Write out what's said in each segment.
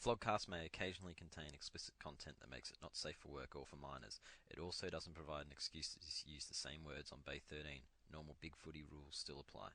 Flogcast may occasionally contain explicit content that makes it not safe for work or for minors. It also doesn't provide an excuse to use the same words on Bay 13. Normal big footy rules still apply.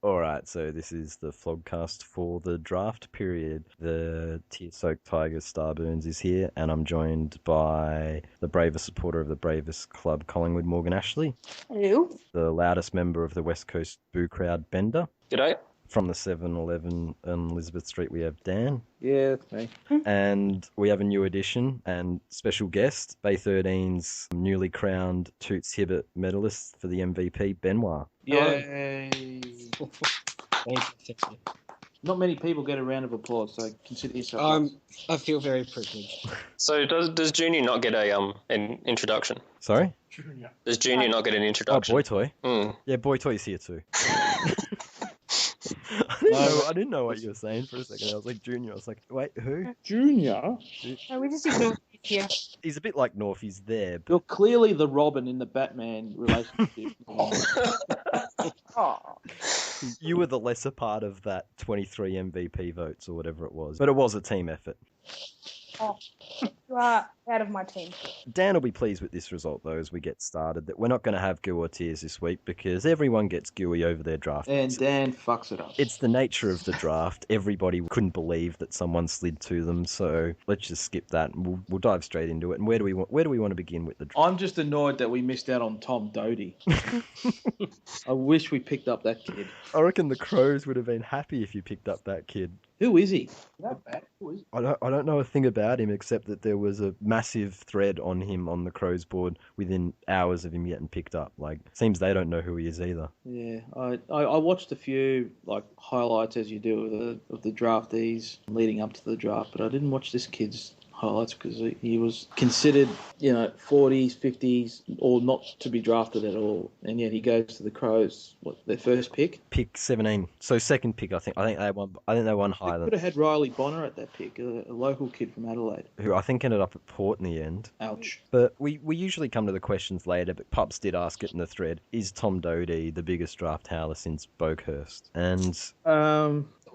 Alright, so this is the Flogcast for the draft period. The tear-soaked Tigers Starburns is here, and I'm joined by the bravest supporter of the bravest club, Collingwood, Morgan Ashley. Hello. The loudest member of the West Coast Boo Crowd, Bender. G'day. From the 7-Eleven on Elizabeth Street, we have Dan. Yeah, that's me. And we have a new addition and special guest, Bay 13's newly crowned Toots Hibbert medalist for the MVP, Benwah. Yay! Not many people get a round of applause, so consider yourself. I feel very privileged. So does Junior not get an introduction? Sorry? Does Junior not get an Oh, introduction? Boy Toy. Mm. Yeah, Boy Toy's here too. I didn't know what you were saying for a second. I was like, Junior. I was like, wait, who? Junior? No, we just ignored you here. He's a bit like North. He's there. But You're clearly the Robin in the Batman relationship. Oh. you were the lesser part of that 23 MVP votes or whatever it was. But it was a team effort. Oh. You are out of my team. Dan will be pleased with this result, though, as we get started, that we're not going to have goo or tears this week because everyone gets gooey over their draft. And Dan fucks it up. It's the nature of the draft. Everybody couldn't believe that someone slid to them, so let's just skip that and we'll dive straight into it. And where do we want to begin with the draft? I'm just annoyed that we missed out on Tom Doty. I wish we picked up that kid. I reckon the Crows would have been happy if you picked up that kid. Who is he? Not bad. Who is he? I don't know a thing about him except that there was a massive thread on him on the Crows board within hours of him getting picked up. Like, seems they don't know who he is either. Yeah, I watched a few like highlights as you do of the draftees leading up to the draft, but I didn't watch this kid's highlights because he was considered, 40s, 50s, or not to be drafted at all, and yet he goes to the Crows. What, their first pick? Pick 17, so second pick. I think they won. I think they won higher. They could have had Riley Bonner at that pick, a local kid from Adelaide, who I think ended up at Port in the end. Ouch. But we usually come to the questions later, but Pups did ask it in the thread. Is Tom Doty the biggest draft howler since Boakhurst? And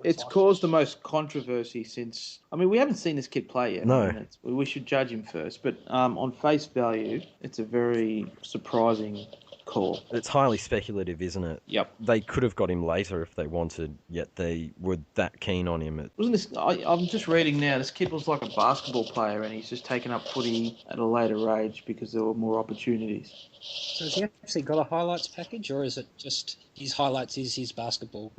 it's caused the most controversy since... I mean, we haven't seen this kid play yet. No. I mean, we should judge him first. But on face value, it's a very surprising call. It's highly speculative, isn't it? Yep. They could have got him later if they wanted, yet they were that keen on him. Wasn't this... I'm just reading now, this kid was like a basketball player and he's just taken up footy at a later age because there were more opportunities. So has he actually got a highlights package, or is it just his highlights is his basketball?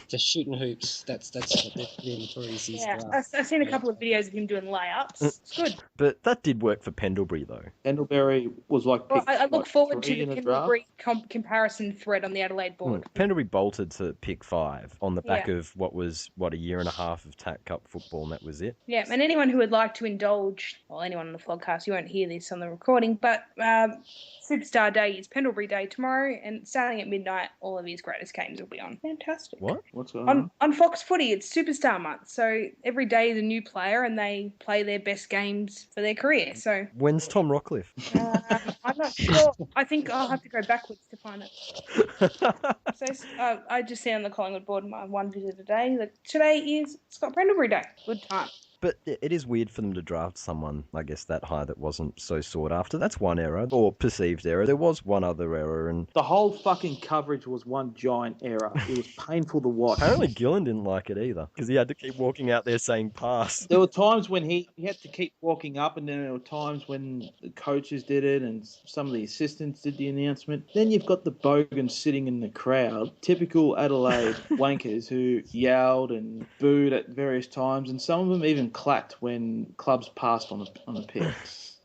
Just shooting hoops. That's what they're doing for his draft. I've seen a couple of videos of him doing layups. It's good. But that did work for Pendlebury, though. Pendlebury was like... Well, I look forward to three the in draft. Pendlebury comparison thread on the Adelaide board. Pendlebury bolted to pick 5 on the back of what was, a year and a half of TAC Cup football, and that was it. Yeah, and anyone who would like to indulge, well, anyone on the Flogcast, you won't hear this on the recording, but Superstar Day is Pendlebury Day tomorrow, and starting at midnight, all of his greatest games will be on. Fantastic. What? What's going on? On Fox Footy, it's Superstar Month, so every day is a new player, and they play their best games for their career. So When's Tom Rockcliffe? I'm not sure. I think I'll have to go backwards to find it. So I just see on the Collingwood board my one visit a day that today is Scott Pendlebury Day. Good time. But it is weird for them to draft someone, I guess, that high that wasn't so sought after. That's one error, or perceived error. There was one other error, and The whole fucking coverage was one giant error. It was painful to watch. apparently Gillen didn't like it either, because he had to keep walking out there saying pass. There were times when he had to keep walking up, and then there were times when the coaches did it and some of the assistants did the announcement. Then you've got the bogans sitting in the crowd, typical Adelaide wankers who yelled and booed at various times, and some of them even clapped when clubs passed on a pick.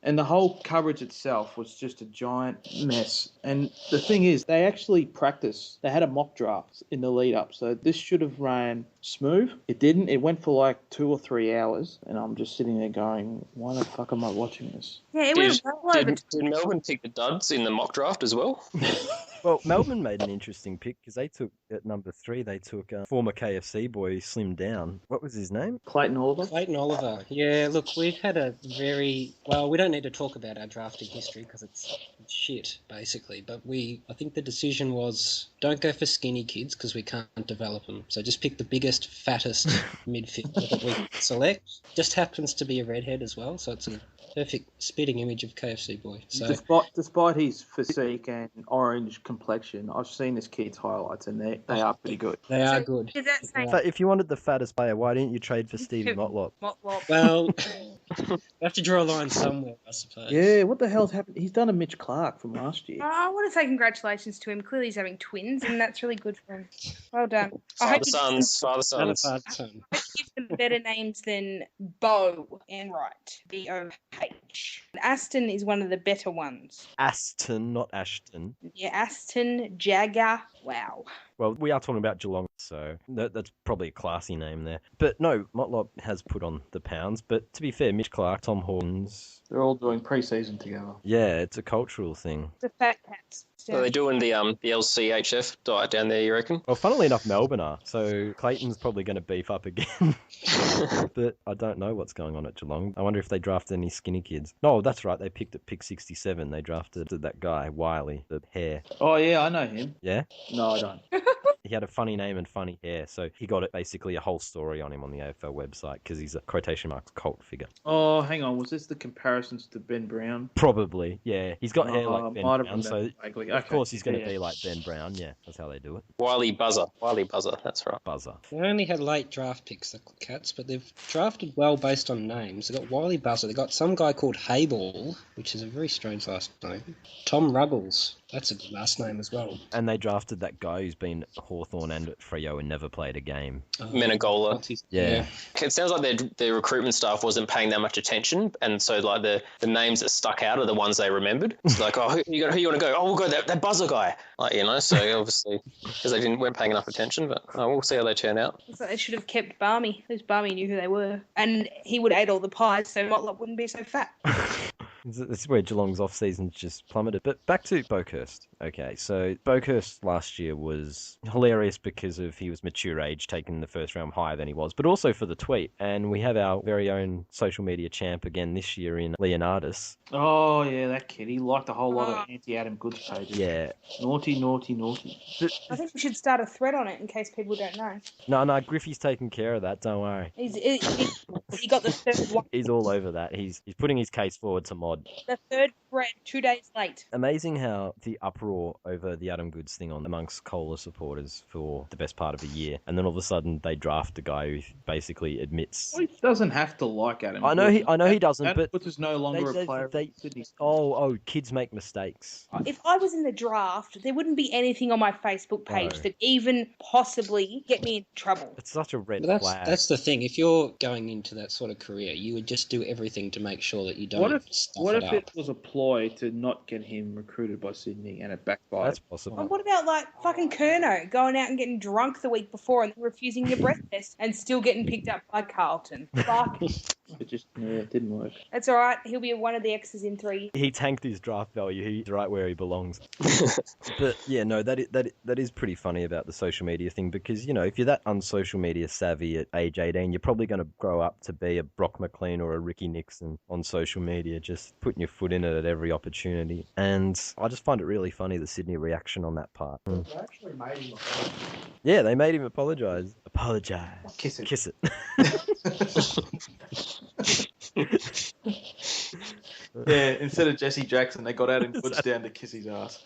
And the whole coverage itself was just a giant mess. And the thing is, they actually practiced. They had a mock draft in the lead up. So this should have ran smooth. It didn't. It went for like 2 or 3 hours. And I'm just sitting there going, why the fuck am I watching this? Yeah, it went well over. Did Melbourne pick the duds in the mock draft as well? Well, Melbourne made an interesting pick because they took, at number 3, they took former KFC boy, slimmed down. What was his name? Clayton Oliver? Clayton Oliver. Yeah, look, we've had a very... Well, we don't need to talk about our drafting history because it's shit, basically. But I think the decision was don't go for skinny kids because we can't develop them. So just pick the biggest, fattest midfielder that we select. Just happens to be a redhead as well, so it's a perfect spitting image of KFC boy. So Despite his physique and orange complexion, I've seen this kid's highlights and they are pretty good. they are good. Did that say So if you wanted the fattest player, why didn't you trade for Stevie Motlop? Motlop? Well, we have to draw a line somewhere, I suppose. Yeah, what the hell's happened? He's done a Mitch Clark from last year. I want to say congratulations to him. Clearly, he's having twins, and that's really good for him. Well done. I hope Father Another sons. part son. you give them better names than Bo and Wright. B-O-H. Aston is one of the better ones. Aston, not Ashton. Yeah, Aston, Jagger. Wow. Well, we are talking about Geelong, so that's probably a classy name there. But no, Motlop has put on the pounds. But to be fair, Mitch Clark, Tom Hawkins... They're all doing pre-season together. Yeah, it's a cultural thing. The Fat Cats. Are they doing the LCHF diet down there, you reckon? Well, funnily enough, Melbourne are. So Clayton's probably going to beef up again. But I don't know what's going on at Geelong. I wonder if they drafted any skinny kids. No, that's right. They picked at pick 67. They drafted that guy, Wiley, the hair. Oh, yeah, I know him. Yeah? No, I don't. He had a funny name and funny hair, so he got basically a whole story on him on the AFL website because he's a quotation marks cult figure. Oh, hang on. Was this the comparisons to Ben Brown? Probably, yeah. He's got hair like Ben might have Brown, so vaguely. of Okay. course he's going to Yeah. be like Ben Brown. Yeah, that's how they do it. Wiley Buzzer, that's right. Buzzer. They only had late draft picks, the Cats, but they've drafted well based on names. They've got Wiley Buzzer. They've got some guy called Hayball, which is a very strange last name. Tom Ruggles. That's a good last name as well. And they drafted that guy who's been at Hawthorn and at Freo and never played a game. Menegola. Yeah. It sounds like their recruitment staff wasn't paying that much attention, and so like the names that stuck out are the ones they remembered. It's like, oh, who you want to go? Oh, we'll go that Buzzer guy. Like, so obviously because they weren't paying enough attention, but we'll see how they turn out. Looks like they should have kept Barmy. At least Barmy knew who they were. And he would have ate all the pies, so Motlop wouldn't be so fat. This is where Geelong's off-season's just plummeted. But back to Boakhurst. Okay, so Boakhurst last year was hilarious because of he was mature age, taking the first round higher than he was, but also for the tweet. And we have our very own social media champ again this year in Leonardus. Oh, yeah, that kid. He liked a whole lot of anti-Adam Goods pages. Yeah. Naughty, naughty, naughty. I think we should start a thread on it in case people don't know. No, Griffey's taking care of that, don't worry. He got the third one. He's all over that. He's putting his case forward to Mod. The third thread 2 days late. Amazing how the uproar over the Adam Goods thing on amongst Kohler supporters for the best part of a year, and then all of a sudden they draft a guy who basically admits. Well, he doesn't have to like Adam. I know he doesn't, Adam but Goods is no longer a player. of Sydney. Kids make mistakes. If I was in the draft, there wouldn't be anything on my Facebook page that even possibly get me in trouble. It's such a red But flag. that's the thing. If you're going into that sort of career, you would just do everything to make sure that you don't What if up. it was a ploy to not get him recruited by Sydney and it backfired? That's possible. And what about like fucking Kerno going out and getting drunk the week before and refusing the breath test and still getting picked up by Carlton? Fuck. It didn't work. That's all right. He'll be one of the X's in 3. He tanked his draft value. He's right where he belongs. But yeah, no, that is pretty funny about the social media thing because, if you're that unsocial media savvy at age 18, you're probably going to grow up to be a Brock McLean or a Ricky Nixon on social media, just putting your foot in it at every opportunity. And I just find it really funny, the Sydney reaction on that part. They actually made him apologise. Yeah, they made him apologise. Apologise. Kiss it. Kiss it. Yeah, instead of Jesse Jackson, they got out in Goodstown to kiss his ass.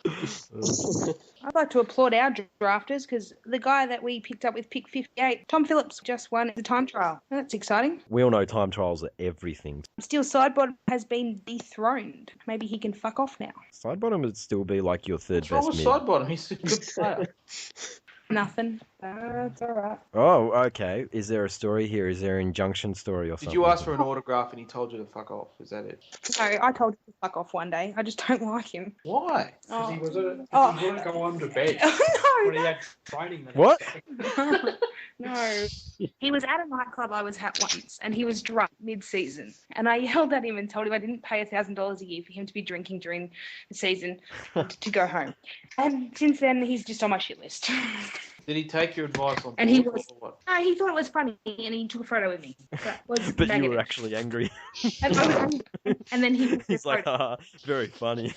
I'd like to applaud our drafters because the guy that we picked up with pick 58, Tom Phillips, just won the time trial. That's exciting. We all know time trials are everything. Steel Sidebottom has been dethroned. Maybe he can fuck off now. Sidebottom would still be like your third What's wrong best with mid. Sidebottom? He's a good player. Nothing. That's all right. Oh, okay. Is there a story here? Is there an injunction story or something? Did you ask for an autograph and he told you to fuck off? Is that it? No, I told him to fuck off one day. I just don't like him. Why? Oh. He wouldn't go on to bed when he No, had training. The What? next day. no. He was at a nightclub I was at once, and he was drunk mid-season. And I yelled at him and told him I didn't pay $1,000 a year for him to be drinking during the season to go home. And since then, he's just on my shit list. Did he take your advice on And he board was- or what? No, he thought it was funny, and he took a photo with me. That was But you negative. were actually angry. And I was angry. And then he He's like, haha, very funny.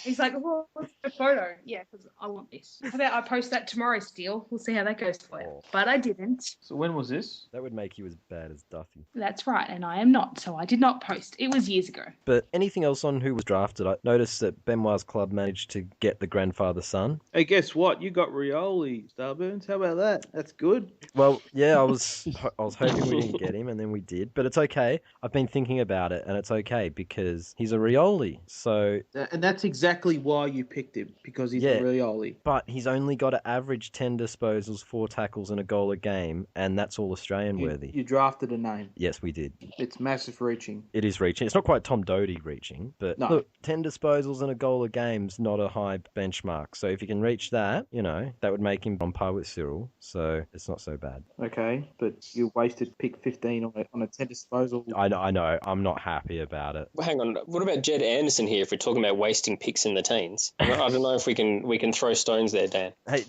he's like, well, what's the photo? Yeah, because I want this. How about I post that tomorrow, Steele? We'll see how that goes for you. Oh. But I didn't. So when was this? That would make you as bad as Duffy. That's right, and I am not, so I did not post. It was years ago. But anything else on who was drafted? I noticed that Benwah's club managed to get the grandfather son. Hey, guess what? You got Rioli, Starburns. How about that? That's good. Well, yeah, I was hoping we didn't get him, and then we did. But it's okay. I've been thinking about it, and it's okay because he's a Rioli. So, And that's exactly why you picked him, because he's Yeah. a Rioli. but he's only got to average 10 disposals, 4 tackles, and a goal a game, and that's all Australian worthy. You drafted a name. Yes, we did. It's massive reaching. It is reaching. It's not quite Tom Doty reaching, but No. look, 10 disposals and a goal a game's not a high benchmark. So if you can reach that, that would make him on par with Cyril. So it's not so bad. Okay, but you wasted pick 15 on a 10 disposal. I know. I'm not happy about it. Well, hang on. What about Jed Anderson here? If we're talking about wasting picks in the teens, I don't know if we can throw stones there, Dan. Hey,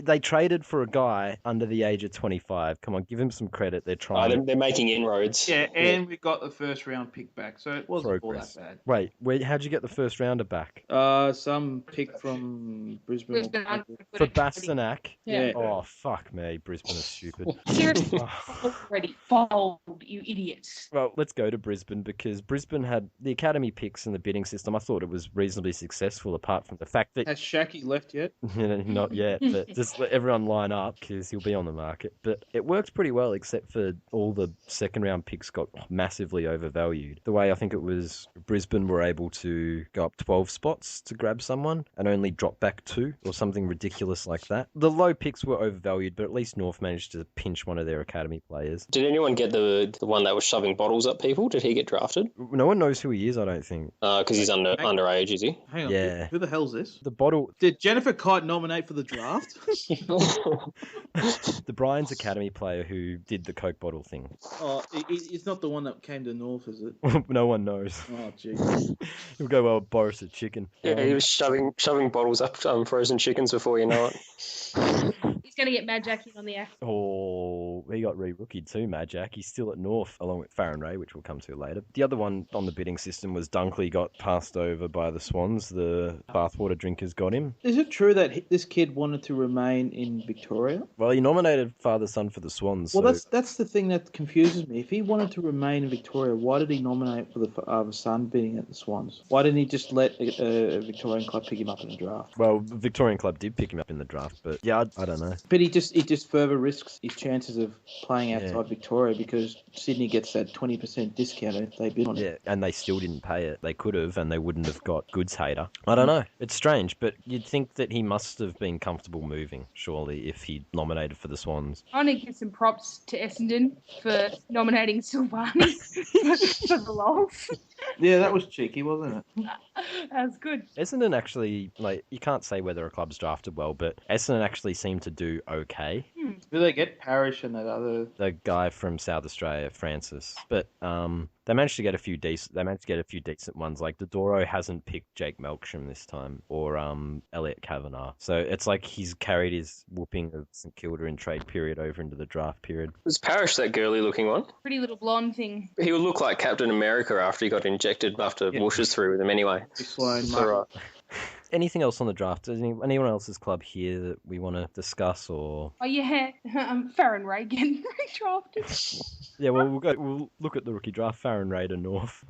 they traded for a guy under the age of 25. Come on, give him some credit. They're trying. They're making inroads. Yeah, and we got the first round pick back, so it wasn't all that Progress. bad. Wait, how'd you get the first rounder back? Some pick from Brisbane. Brisbane. For Bastanak? Yeah. Oh, fuck me. Brisbane is stupid. Seriously, Oh. already. Fold, you idiots. Well, let's go to Brisbane because Brisbane had the academy picks and the bidding system. I thought it was reasonably successful, apart from the fact that Has Shaki left yet? not yet, but just let everyone line up because he'll be on the market. But it worked pretty well, except for all the second round picks got massively overvalued. The way I think it was, Brisbane were able to go up 12 spots to grab someone and only drop back 2 or something ridiculous like that. The low picks were overvalued, but at least North managed to pinch one of their academy players. Did anyone get the one that was shoving bottles up people? Did he get drafted? No one knows who he is, I don't think. Because he's underage, is he? Hang on. Yeah. Who the hell's this? The bottle, Did Jennifer Kite nominate for the draft? the Brian's academy player who did the Coke bottle thing. Oh, it's not the one that came to North, is it? No one knows. Oh, jeez. He'll go, well, Boris a chicken. Yeah, he was shoving bottles up frozen chickens before you know it. He's going to get Mad Jackie on the act. Oh, he got re-rookied too, Mad Jack. He's still at North, along with Farron Ray, which we'll come to later. The other one on the bidding system was Dunkley got passed over by the Swans. The bathwater drinkers got him. Is it true that this kid wanted to remain in Victoria? Well, he nominated father-son for the Swans. Well, so... that's the thing that confuses me. If he wanted to remain in Victoria, why did he nominate for the father-son being at the Swans? Why didn't he just let a Victorian club pick him up in the draft? Well, Victorian club did pick him up in the draft, but yeah, I don't know. But he just further risks his chances of playing outside Victoria because Sydney gets that 20% discount if they bid on it. Yeah, and they still didn't pay it. They could have, and they wouldn't have got goods hater. I don't know. It's strange, but you'd think that he must have been comfortable moving, surely, if he nominated for the Swans. I want to give some props to Essendon for nominating Silvani for the lols. Yeah, that was cheeky, wasn't it? That was good. Essendon actually, you can't say whether a club's drafted well, but Essendon actually seemed to do okay. Do they get Parrish and that other? The guy from South Australia, Francis, but they managed to get a few decent. They managed to get a few decent ones. Like Dodoro hasn't picked Jake Melksham this time, or Elliot Kavanagh. So it's like he's carried his whooping of St Kilda in trade period over into the draft period. Was Parrish that girly looking one? Pretty little blonde thing. He would look like Captain America after he got injected after Bush was through with him anyway. Sloan, So, Anything else on the draft? Is anyone else's club here that we want to discuss or? Oh yeah, Farron Ray getting redrafted. Yeah, well, we'll look at the rookie draft. Farron Ray to North.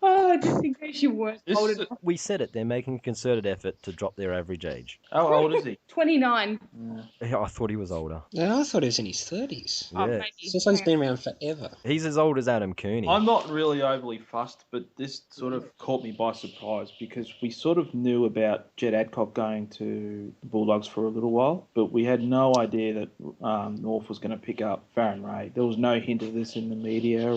Oh, just in case you weren't old enough. We said it. They're making a concerted effort to drop their average age. How old is he? 29. Yeah, I thought he was older. No, I thought he was in his 30s. Oh, Yeah. maybe. This one's been around forever. He's as old as Adam Cooney. I'm not really overly fussed, but this sort of caught me by surprise because we sort of knew about Jed Adcock going to the Bulldogs for a little while, but we had no idea that North was going to pick up Farron Ray. There was no hint of this in the media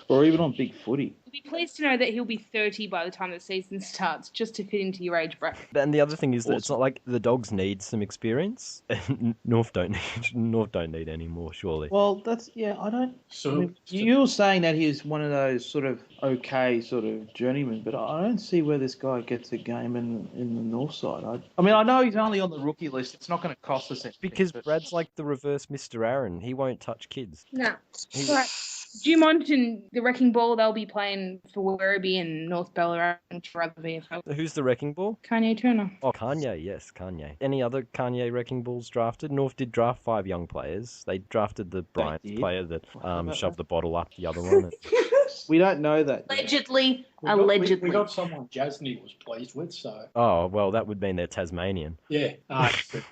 or even on Big Footy. You'll be pleased to know that he'll be 30 by the time the season starts, just to fit into your age bracket. And the other thing is that it's not like the Dogs need some experience, and North don't need any more, surely. Well, I don't. So, I mean, you were saying that he's one of those sort of okay sort of journeymen, but I don't see where this guy gets a game in the North side. I mean, I know he's only on the rookie list. It's not going to cost us anything. Because Brad's like the reverse Mr. Aaron. He won't touch kids. No. Right. Dumont and the Wrecking Ball, they'll be playing for Werribee and North Ballarat and for other VFL. Who's the Wrecking Ball? Kanye Turner. Oh, Kanye, yes, Kanye. Any other Kanye Wrecking Balls drafted? North did draft 5 young players. They drafted the Bryant player that shoved the bottle up the other one. We don't know that. Allegedly. we got someone Jasny was pleased with, so. Oh, well, that would mean they're Tasmanian. Yeah.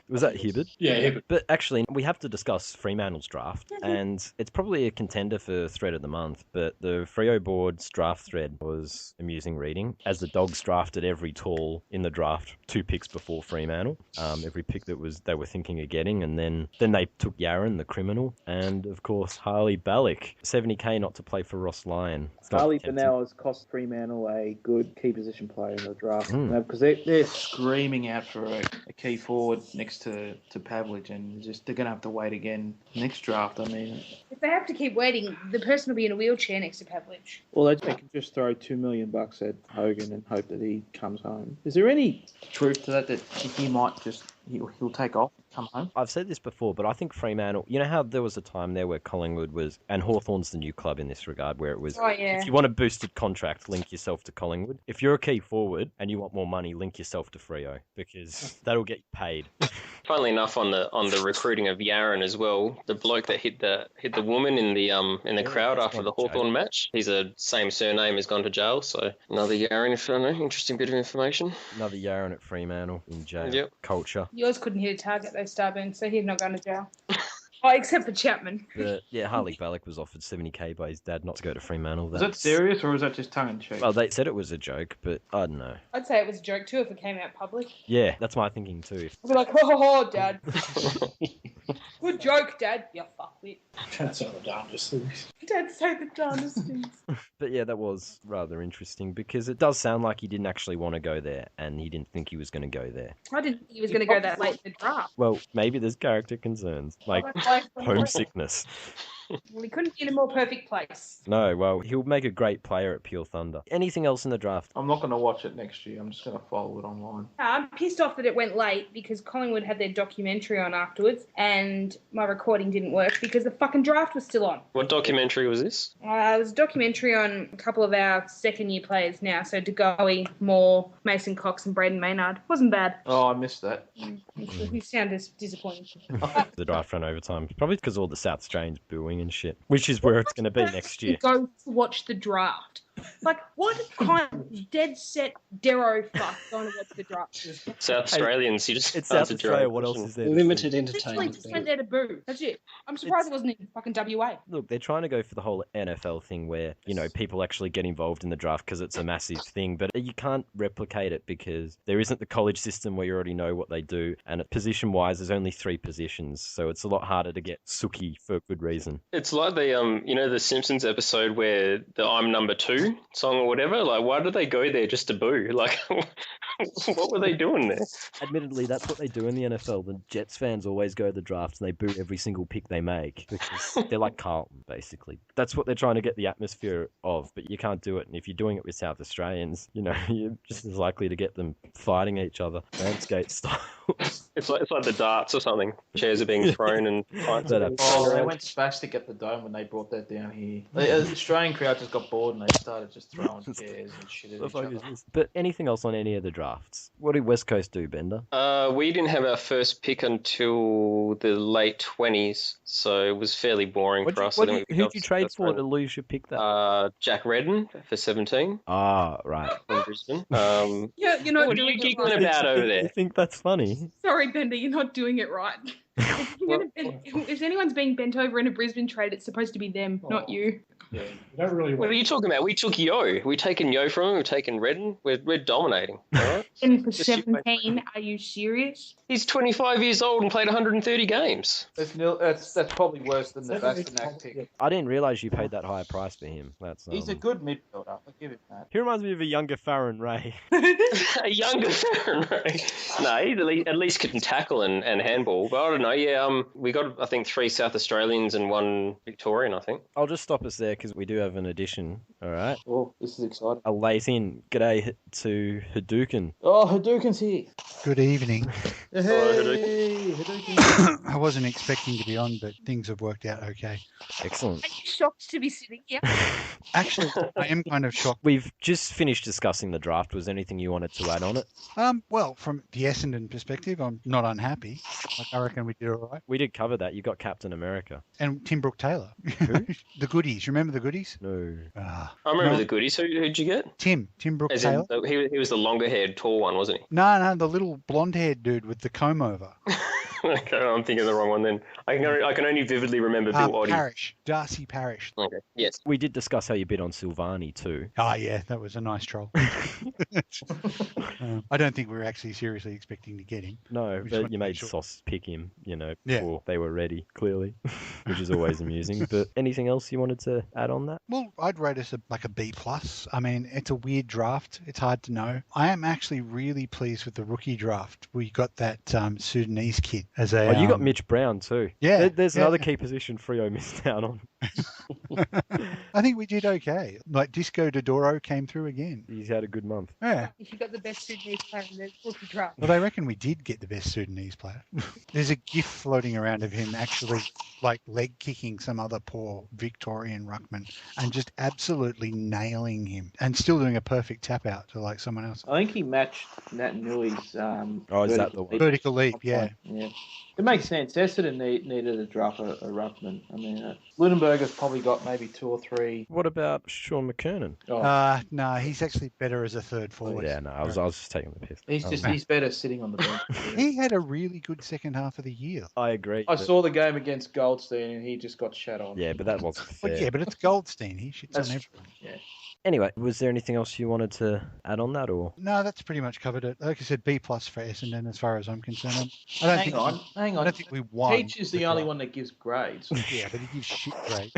Was that Hibbard? Yeah, Hibbard. But actually, we have to discuss Fremantle's draft, and it's probably a contender for Thread of the Month, but the Freo Board's draft thread was amusing reading, as the Dogs drafted every tall in the draft 2 picks before Fremantle, every pick that they were thinking of getting, and then they took Yaron, the criminal, and, of course, Harley Ballick, $70K not to play for Ross Lyon. Harley Bennell has cost Fremantle a good key position player in the draft because they're screaming out for a key forward next to Pavlich, and they're going to have to wait again next draft. I mean, If they have to keep waiting, the person will be in a wheelchair next to Pavlich. well, they can just throw $2 million at Hogan and hope that he comes home. Is there any truth to that he might just he'll take off, come home? I've said this before, but I think Fremantle, you know how there was a time there where Collingwood was, and Hawthorn's the new club in this regard, where it was, if you want a boosted contract, link yourself to Collingwood. If you're a key forward and you want more money, link yourself to Freo, because that'll get you paid. Funnily enough, on the recruiting of Yaron as well, the bloke that hit the woman in the crowd after the Hawthorn match, he's a same surname, has gone to jail. So another Yaron, if I don't know, interesting bit of information. Another Yaron at Fremantle in jail. Yep. Culture. Yours couldn't hit a target, though, Starburns, so he's not going to jail. Oh, except for Chapman. Harley Ballick was offered $70K by his dad not to go to Fremantle. Is that serious or is that just tongue in cheek? Well, they said it was a joke, but I don't know. I'd say it was a joke, too, if it came out public. Yeah, that's my thinking too. I'd be like, oh, Dad. Good joke, Dad. You fuckwit. That's some of the darndest things. Dad say the darndest things. But yeah, that was rather interesting because it does sound like he didn't actually want to go there and he didn't think he was going to go there. I didn't think he was going to go that late in the draft. Well, maybe there's character concerns, like homesickness. Well, he couldn't be in a more perfect place. No, well, he'll make a great player at Pure Thunder. Anything else in the draft? I'm not going to watch it next year. I'm just going to follow it online. I'm pissed off that it went late because Collingwood had their documentary on afterwards and my recording didn't work because the fucking draft was still on. What documentary was this? It was a documentary on a couple of our second-year players now, so DeGoey, Moore, Mason Cox and Braden Maynard. Wasn't bad. Oh, I missed that. You sound disappointed. The draft ran overtime. Probably because all the South Australians booing and shit, which is where it's going to be next year. Go to watch the draft. Like, what kind of dead set Darrow fuck going to watch the draft? South Australians, you just It's South Australia. What else is there? Limited Literally entertainment. just went there to boo. That's it. I'm surprised it wasn't in fucking WA. Look, they're trying to go for the whole NFL thing where, you know, people actually get involved in the draft because it's a massive thing, but you can't replicate it because there isn't the college system where you already know what they do, and position-wise, there's only 3 positions, so it's a lot harder to get sookie for good reason. It's like the Simpsons episode where the I'm number 2 song or whatever. Like, why did they go there just to boo? Like, what were they doing there? Admittedly, that's what they do in the NFL. The Jets fans always go to the draft and they boo every single pick they make because they're like Carlton, basically. That's what they're trying to get the atmosphere of, but you can't do it. And if you're doing it with South Australians, you know, you're just as likely to get them fighting each other, landscape style. It's like the darts or something. Chairs are being thrown and fights are being thrown Oh, they around. went spastic at the Dome when they brought that down here. The Australian crowd just got bored and they started started just throwing chairs and shit at The each fuck other. is this? But anything else on any of the drafts? What did West Coast do, Bender? We didn't have our first pick until the late 20s, so it was fairly boring for us. Who'd you trade for to lose your pick that? Jack Redden for 17 Ah, right. from Brisbane. You're not What are you doing it giggling right. about over You there? think that's funny? Sorry, Bender, you're not doing it right. If anyone's being bent over in a Brisbane trade, it's supposed to be them, not you. Yeah, you don't really What want are you talking about? We took Yo. We've taken Yo from him. We've taken Redden. We're dominating. All right? And for Just you wait. 17, are you serious? He's 25 years old and played 130 games. That's probably worse than the Bastanak pick. I didn't realise you paid that high price for him. That's He's a good midfielder. I'll give him that. He reminds me of a younger Farron Ray. A younger Farron, right? No, he at least can tackle and handball. But I don't know. Yeah, we got I think 3 South Australians and 1 Victorian. I think. I'll just stop us there because we do have an addition. All right. Oh, this is exciting. A late in. G'day to Haduken. Oh, Haduken's here. Good evening. Hey, Haduken. I wasn't expecting to be on, but things have worked out okay. Excellent. Are you shocked to be sitting here? Actually, I am kind of shocked. We've just finished discussing the draft. Was there anything you wanted to add on it? Well, from the Essendon perspective, I'm not unhappy. Like, I reckon we did all right. We did cover that. You got Captain America. And Tim Brooke Taylor. The goodies. Remember the goodies? No. I remember the goodies. Who'd you get? Tim Brooke As Taylor. in, he was the longer-haired, tall one, wasn't he? No, the little blonde-haired dude with the comb over. Okay, I'm thinking of the wrong one then. I can only vividly remember Bill Oddie. Parrish. Darcy Parrish. Okay. Yes. We did discuss how you bid on Silvani too. Oh, yeah, that was a nice troll. I don't think we were actually seriously expecting to get him. No, We just but wanted you to made make sure. Sauce pick him, Yeah. before they were ready, clearly, which is always amusing. But anything else you wanted to add on that? Well, I'd rate us like a B+. I mean, it's a weird draft. It's hard to know. I am actually really pleased with the rookie draft. We got that Sudanese kid as a... Oh, you got Mitch Brown too. Yeah, There's yeah. another key position Freo missed out on. I think we did okay. Like Disco Dodoro came through again. He's had a good month. Yeah. If you got the best Sudanese player in the rookie draft. Well, they reckon we did get the best Sudanese player. There's a gif floating around of him actually like leg kicking some other poor Victorian ruckman and just absolutely nailing him and still doing a perfect tap out to like someone else. I think he matched Nat Nui's. Oh, is that the one? Vertical leap, yeah. Yeah. It makes sense. Essendon needed to drop a ruckman. I mean, Lunenberger's probably got maybe 2 or 3. What about Sean McKernan? Oh, No, he's actually better as a third forward. Yeah, no, I was just taking the piss. he's better sitting on the bench. He had a really good second half of the year. I agree. I but- saw the game against Goldstein and he just got shat on. Yeah, but that wasn't fair. But yeah, but it's Goldstein. He shits That's on everyone. Yeah. Anyway, was there anything else you wanted to add on that, or? No, that's pretty much covered it. Like I said, B+ for Essendon as far as I'm concerned. I don't Hang on. I don't think we won. Teach is the only one that gives grades. Yeah, but he gives shit grades.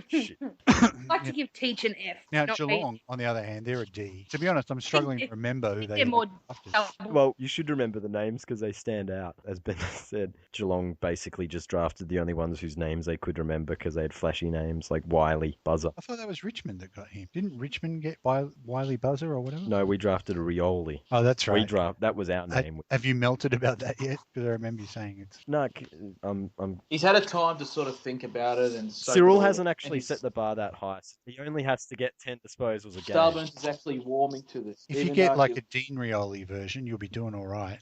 Shit. I'd like to give Teach an F. Now, not Geelong, on the other hand, they're a D. To be honest, I'm struggling to remember who they They're more drafted. Well, you should remember the names because they stand out. As Ben said, Geelong basically just drafted the only ones whose names they could remember because they had flashy names like Wiley, Buzzer. I thought that was Richmond that got him. Didn't Richmond get Wiley Buzzer or whatever? No, we drafted a Rioli. Oh, that's right. That was our name. Have you melted about that yet? Because I remember you saying it's... No, He's had a time to sort of think about it and. soak Cyril it all hasn't in. actually And set the bar that high. So he only has to get 10 disposals a game. Starburns is actually warming to this. If you even get though like he- a Dean Rioli version, you'll be doing all right.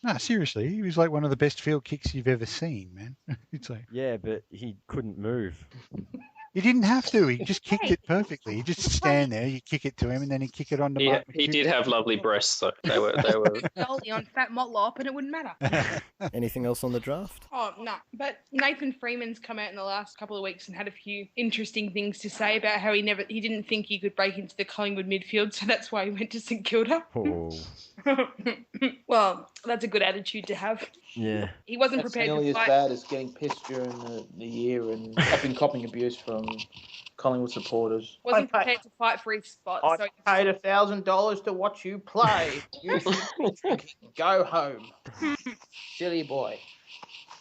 No, seriously, he was like one of the best field kicks you've ever seen, man. It's like Yeah, but he couldn't move. he didn't have to. He just kicked it perfectly. He just stand there, you kick it to him, and then he kick it on to Mark He McHugh. did have lovely breasts, though. They were. goalie on Fat Motlop and it wouldn't matter. Anything else on the draft? Oh, no. But Nathan Freeman's come out in the last couple of weeks and had a few interesting things to say about how he didn't think he could break into the Collingwood midfield, so that's why he went to St Kilda. Oh, Well, that's a good attitude to have. yeah. He wasn't That's prepared nearly to as fight. bad as getting pissed during the year and I've been copping abuse from Collingwood supporters. Wasn't I prepared to fight for his spot. I So paid $1,000 to watch you play. You should go home. Silly boy.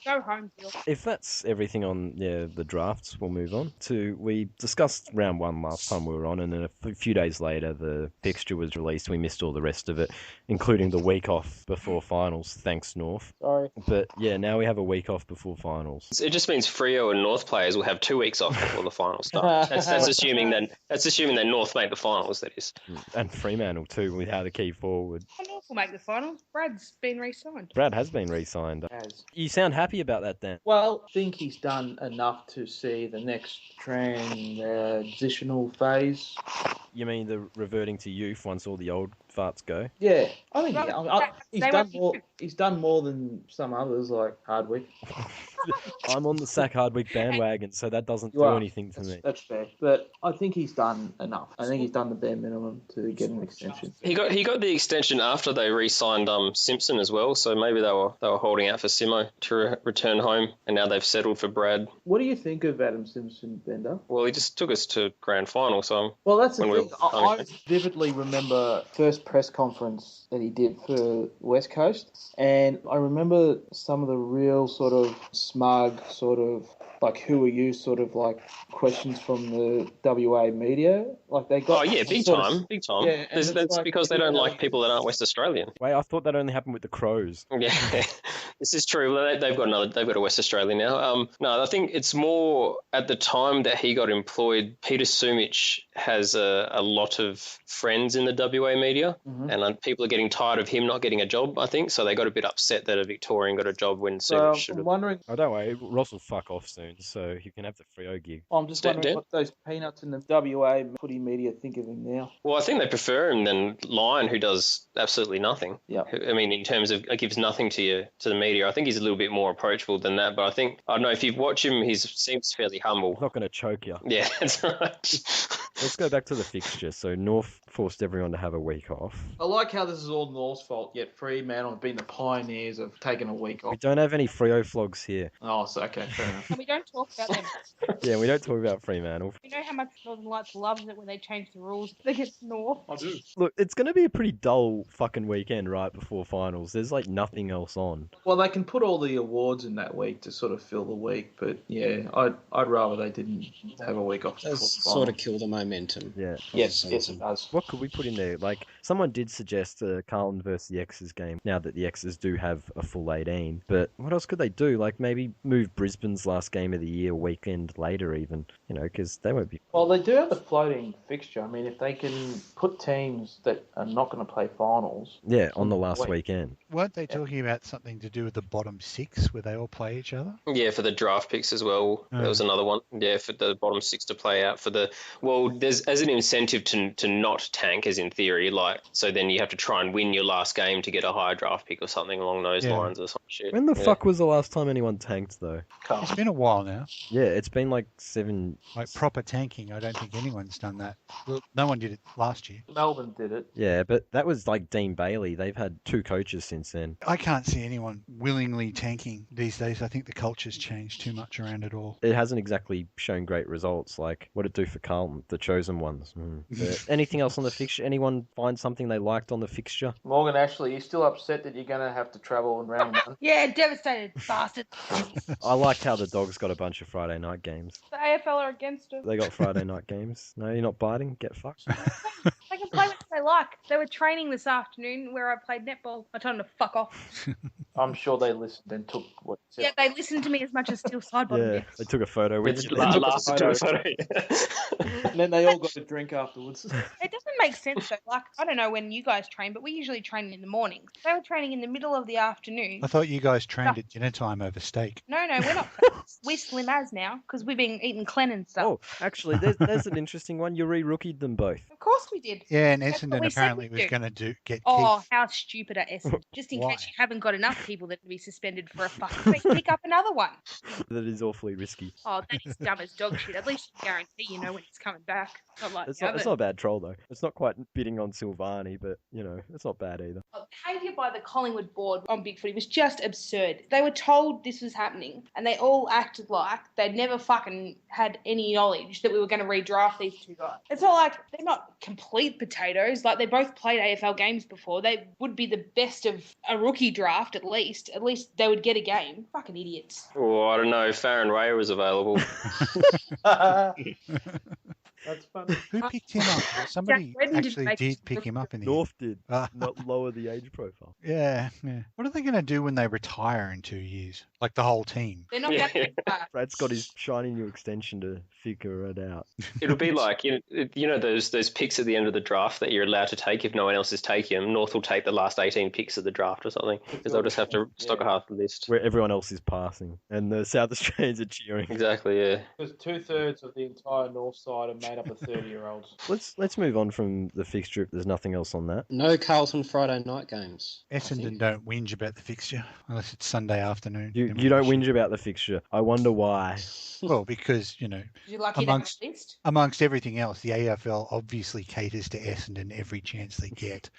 Go home, Bill. If that's everything on the drafts, we'll move on to. We discussed round one last time we were on, and then a few days later the fixture was released. We missed all the rest of it, including the week off before finals. Thanks, North. Sorry. But yeah, now we have a week off before finals. It just means Freo and North players will have 2 weeks off before the finals start. That's assuming that North make the finals. That is. And Fremantle too, without a key forward. North will make the finals. Brad's been re-signed. Brad has been re-signed. Has. You sound happy about that, Dan. Well, I think he's done enough to see the next transitional phase. You mean the reverting to youth once all the old farts go? Yeah, I think Well, he's done more than some others like Hardwick. I'm on the Sack Hardwick bandwagon, so that doesn't You do are. anything to me. That's fair, but I think he's done enough. I think he's done the bare minimum to get an extension. He got the extension after they re-signed Simpson as well. So maybe they were holding out for Simo to return home, and now they've settled for Brad. What do you think of Adam Simpson, Bender? Well, he just took us to grand final. So Well, that's the When we thing. were- I vividly remember first press conference that he did for West Coast, and I remember some of the real sort of smug, sort of like "who are you?" sort of like questions from the WA media. Like they got. oh yeah, big sort of- time, big time. Yeah, and it's That's like- because they don't like people that aren't West Australian. Wait, I thought that only happened with the Crows. Yeah, this is true. Well, they've got a West Australian now. No, I think it's more at the time that he got employed. Peter Sumich has a lot of friends in the WA media, Mhm. and people are getting tired of him not getting a job. I think so. They got a bit upset that a Victorian got a job when So Sumich should I'm have. wondering. Oh, don't worry, Ross will fuck off soon, so you can have the Freo gig. I'm just Dan- wondering Dan? what those peanuts in the WA footy media think of him now. Well, I think they prefer him than Lyon, who does absolutely nothing. Yeah. I mean, in terms of gives nothing to the media. I think he's a little bit more approachable than that. But I don't know if you watch him, he seems fairly humble. Not going to choke you. Yeah, that's right. Let's go back to the fixture. So North forced everyone to have a week off. I like how this is all North's fault, yet Fremantle have been the pioneers of taking a week We off. don't have any Freo flogs here. Oh, so okay, fair enough. And we don't talk about them. Yeah, we don't talk about Fremantle. You know how much Northern Lights loves it when they change the rules against North? I do. Look, it's going to be a pretty dull fucking weekend right before finals. There's like nothing else on. Well, they can put all the awards in that week to sort of fill the week, but yeah, I'd rather they didn't have a week off. It before does the sort of finals. kill the momentum. Yeah. Yes, yes, it does. What could we put in there? Like, someone did suggest Carlton versus the X's game, now that the X's do have a full 18. But what else could they do? Like, maybe move Brisbane's last game of the year a weekend later even, you know, because they won't be... Well, they do have a floating fixture. I mean, if they can put teams that are not going to play finals. Yeah, on the last Wait. weekend. Weren't they talking about something to do with the bottom six where they all play each other? Yeah, for the draft picks as well. There was another one. Yeah, for the bottom six to play out for the. Well, there's as an incentive to not tank, as in theory, like so. Then you have to try and win your last game to get a higher draft pick or something along those Yeah. lines or some shit. When the Yeah. fuck was the last time anyone tanked, though? It's been a while now. Yeah, it's been like 7... Like proper tanking, I don't think anyone's done that. Well, no one did it last year. Melbourne did it. Yeah, but that was like Dean Bailey. They've had 2 coaches since then. I can't see anyone willingly tanking these days. I think the culture's changed too much around it all. It hasn't exactly shown great results. Like, what did it do for Carlton? The chosen ones. But anything else on the fixture? Anyone find something they liked on the fixture? Morgan Ashley, you still upset that you're going to have to travel in round one? Yeah, devastated bastard. I liked how the Dogs got a bunch of Friday night games. The AFL are against it. They got Friday night games. No, you're not biting? Get fucked. They can play what they like. They were training this afternoon where I played netball. I told them to fuck off. I'm sure they listened and took what you Yeah, said. they listened to me as much as Steel Sidebottom Yeah, did. they took a photo with It's you. last photo. photo. And then they all got a drink afterwards. It doesn't make sense though. Like, I don't know when you guys train, but we usually train in the mornings. They were training in the middle of the afternoon. I thought you guys trained at dinner time over steak. No, we're not. We're slim as now because we've been eating Clen and stuff. Oh, actually, there's an interesting one. You re-rookied them both. Of course we did. Yeah, and That's what Essendon we said apparently we'd was do. going to get Oh, Keith. how stupid are Essendon. Just in Why? case you haven't got enough people that can be suspended for a fucking week, pick up another one. That is awfully risky. Oh, that is dumb as dog shit. At least you guarantee you know when it's coming back. Not like It's the not other. a bad troll, though. It's not not quite bidding on Silvani, but, it's not bad either. Behaviour by the Collingwood board on Big Footy was just absurd. They were told this was happening, and they all acted like they'd never fucking had any knowledge that we were going to redraft these two guys. It's not like they're not complete potatoes. Like, they both played AFL games before. They would be the best of a rookie draft at least. At least they would get a game. Fucking idiots. Oh, I don't know. Farron Ray was available. That's funny. Who picked him up? Somebody Redden didn't actually make did his pick him up in the North did Ah. not lower the age profile. Yeah. What are they going to do when they retire in 2 years? Like the whole team? They're not going to Brad's got his shiny new extension to figure it out. It'll be like, those picks at the end of the draft that you're allowed to take if no one else is taking them. North will take the last 18 picks of the draft or something because they'll just have to stock a half the list. Where everyone else is passing, and the South Australians are cheering. Exactly, yeah. Because 2/3 of the entire north side are made up of 30-year-olds. Let's move on from the fixture if there's nothing else on that. No Carlton Friday night games. Essendon don't whinge about the fixture unless it's Sunday afternoon. You don't whinge about the fixture. I wonder why. Well, because, You're lucky to have a list. amongst everything else, the AFL obviously caters to Essendon every chance they get,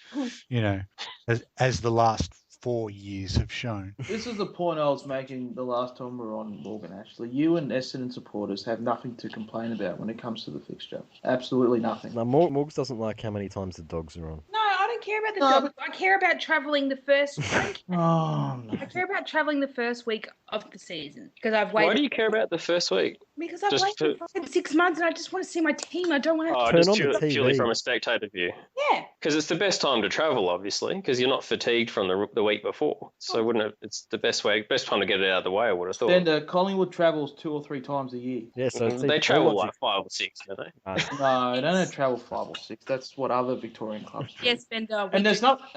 as the last 4 years have shown. This is the point I was making the last time we were on, Morgan, actually. You and Essendon supporters have nothing to complain about when it comes to the fixture. Absolutely nothing. Now, Morgs doesn't like how many times the Dogs are on. No, I don't care about the No, dogs. I care about travelling the first week. Oh, no. I care about travelling the first week of the season because I've Why waited. do you care about the first week? Because I've Just waited for fucking 6 months and I just want to see my team. I don't want to. Oh, Turn just on the TV. purely from a spectator view. Yeah. Because it's the best time to travel, obviously, because you're not fatigued from the week before. So wouldn't it? It's the best time to get it out of the way. I would have thought. Then Collingwood travels 2 or 3 times a year. Yeah, so They travel like 5 or 6, don't they? No, they don't travel 5 or 6. That's what other Victorian clubs do. Yes, Bender. And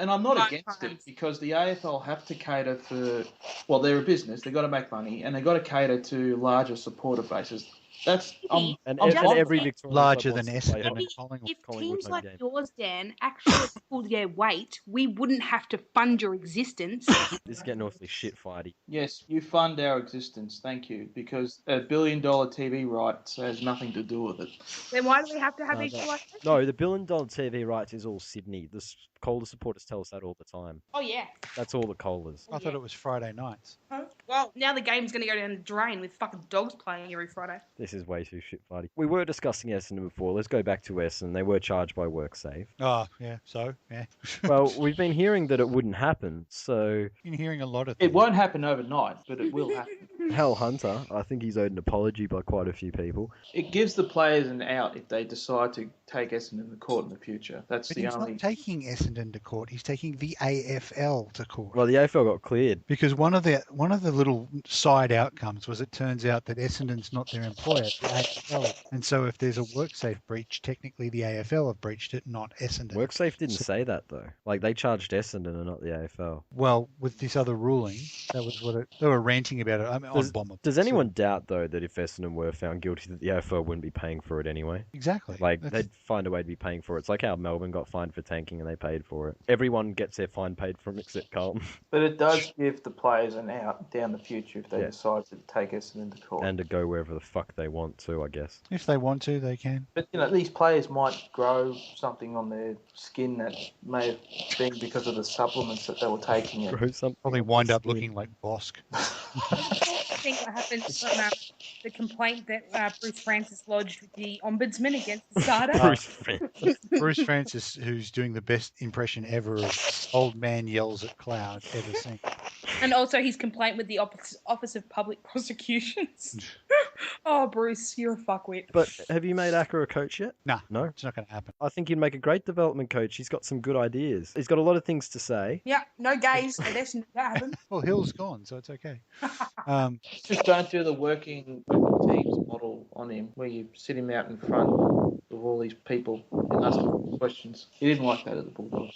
I'm not 5 against it times. because the AFL have to cater for, well, they're a business. They've got to make money and they've got to cater to larger supporter bases. That's And I'm every fine. Victorian Larger club than wants to play Essendon and If Collingwood teams home like game. yours, Dan, actually pull their weight, we wouldn't have to fund your existence. This is getting awfully shit fighty. Yes, you fund our existence. Thank you. Because $1 billion TV rights has nothing to do with it. Then why do we have to have No, equalisation? No, the $1 billion TV rights is all Sydney. The Kohler supporters tell us that all the time. Oh, yeah. That's all the Kohlers. I thought it was Friday nights. Huh? Well, now the game's going to go down the drain with fucking Dogs playing every Friday. This is way too shit fighty. We were discussing Essendon before. Let's go back to Essendon. They were charged by WorkSafe. Oh, yeah, so, yeah. Well, we've been hearing that it wouldn't happen, so Been hearing a lot of things. It won't happen overnight, but it will happen. Hal Hunter, I think he's owed an apology by quite a few people. It gives the players an out if they decide to take Essendon to court in the future. That's But the he's only... not taking Essendon to court. He's taking the AFL to court. Well, the AFL got cleared. Because one of the little side outcomes was it turns out that Essendon's not their employer, the AFL. And so if there's a WorkSafe breach, technically the AFL have breached it, not Essendon. WorkSafe didn't say that, though. Like, they charged Essendon and not the AFL. Well, with this other ruling, that was what they were ranting about it. I mean, on Bomber. Does anyone doubt, though, that if Essendon were found guilty, that the AFL wouldn't be paying for it anyway? Exactly. Like, That's- they'd find a way to be paying for it. It's like how Melbourne got fined for tanking and they paid for it. Everyone gets their fine paid for them except Carlton. But it does give the players an out down the future if they Yeah. decide to take Essendon to court. And to go wherever the fuck they want to, I guess. If they want to, they can. But, these players might grow something on their skin that may have been because of the supplements that they were taking. Grow something Probably off wind the up skin. looking like Bosk. I think what happened from the complaint that Bruce Francis lodged with the Ombudsman against the starter. Bruce Francis. Bruce Francis, who's doing the best impression ever of old man yells at cloud ever seen. And also his complaint with the Office of Public Prosecutions. Oh, Bruce, you're a fuckwit. But have you made Acker a coach yet? Nah, No? it's not going to happen. I think he'd make a great development coach. He's got some good ideas. He's got a lot of things to say. Yeah, no gays. So that's not that happened. Well, Hill's gone, so it's okay. Just don't do the working teams model on him, where you sit him out in front of all these people and ask them questions. He didn't like that at the Bulldogs.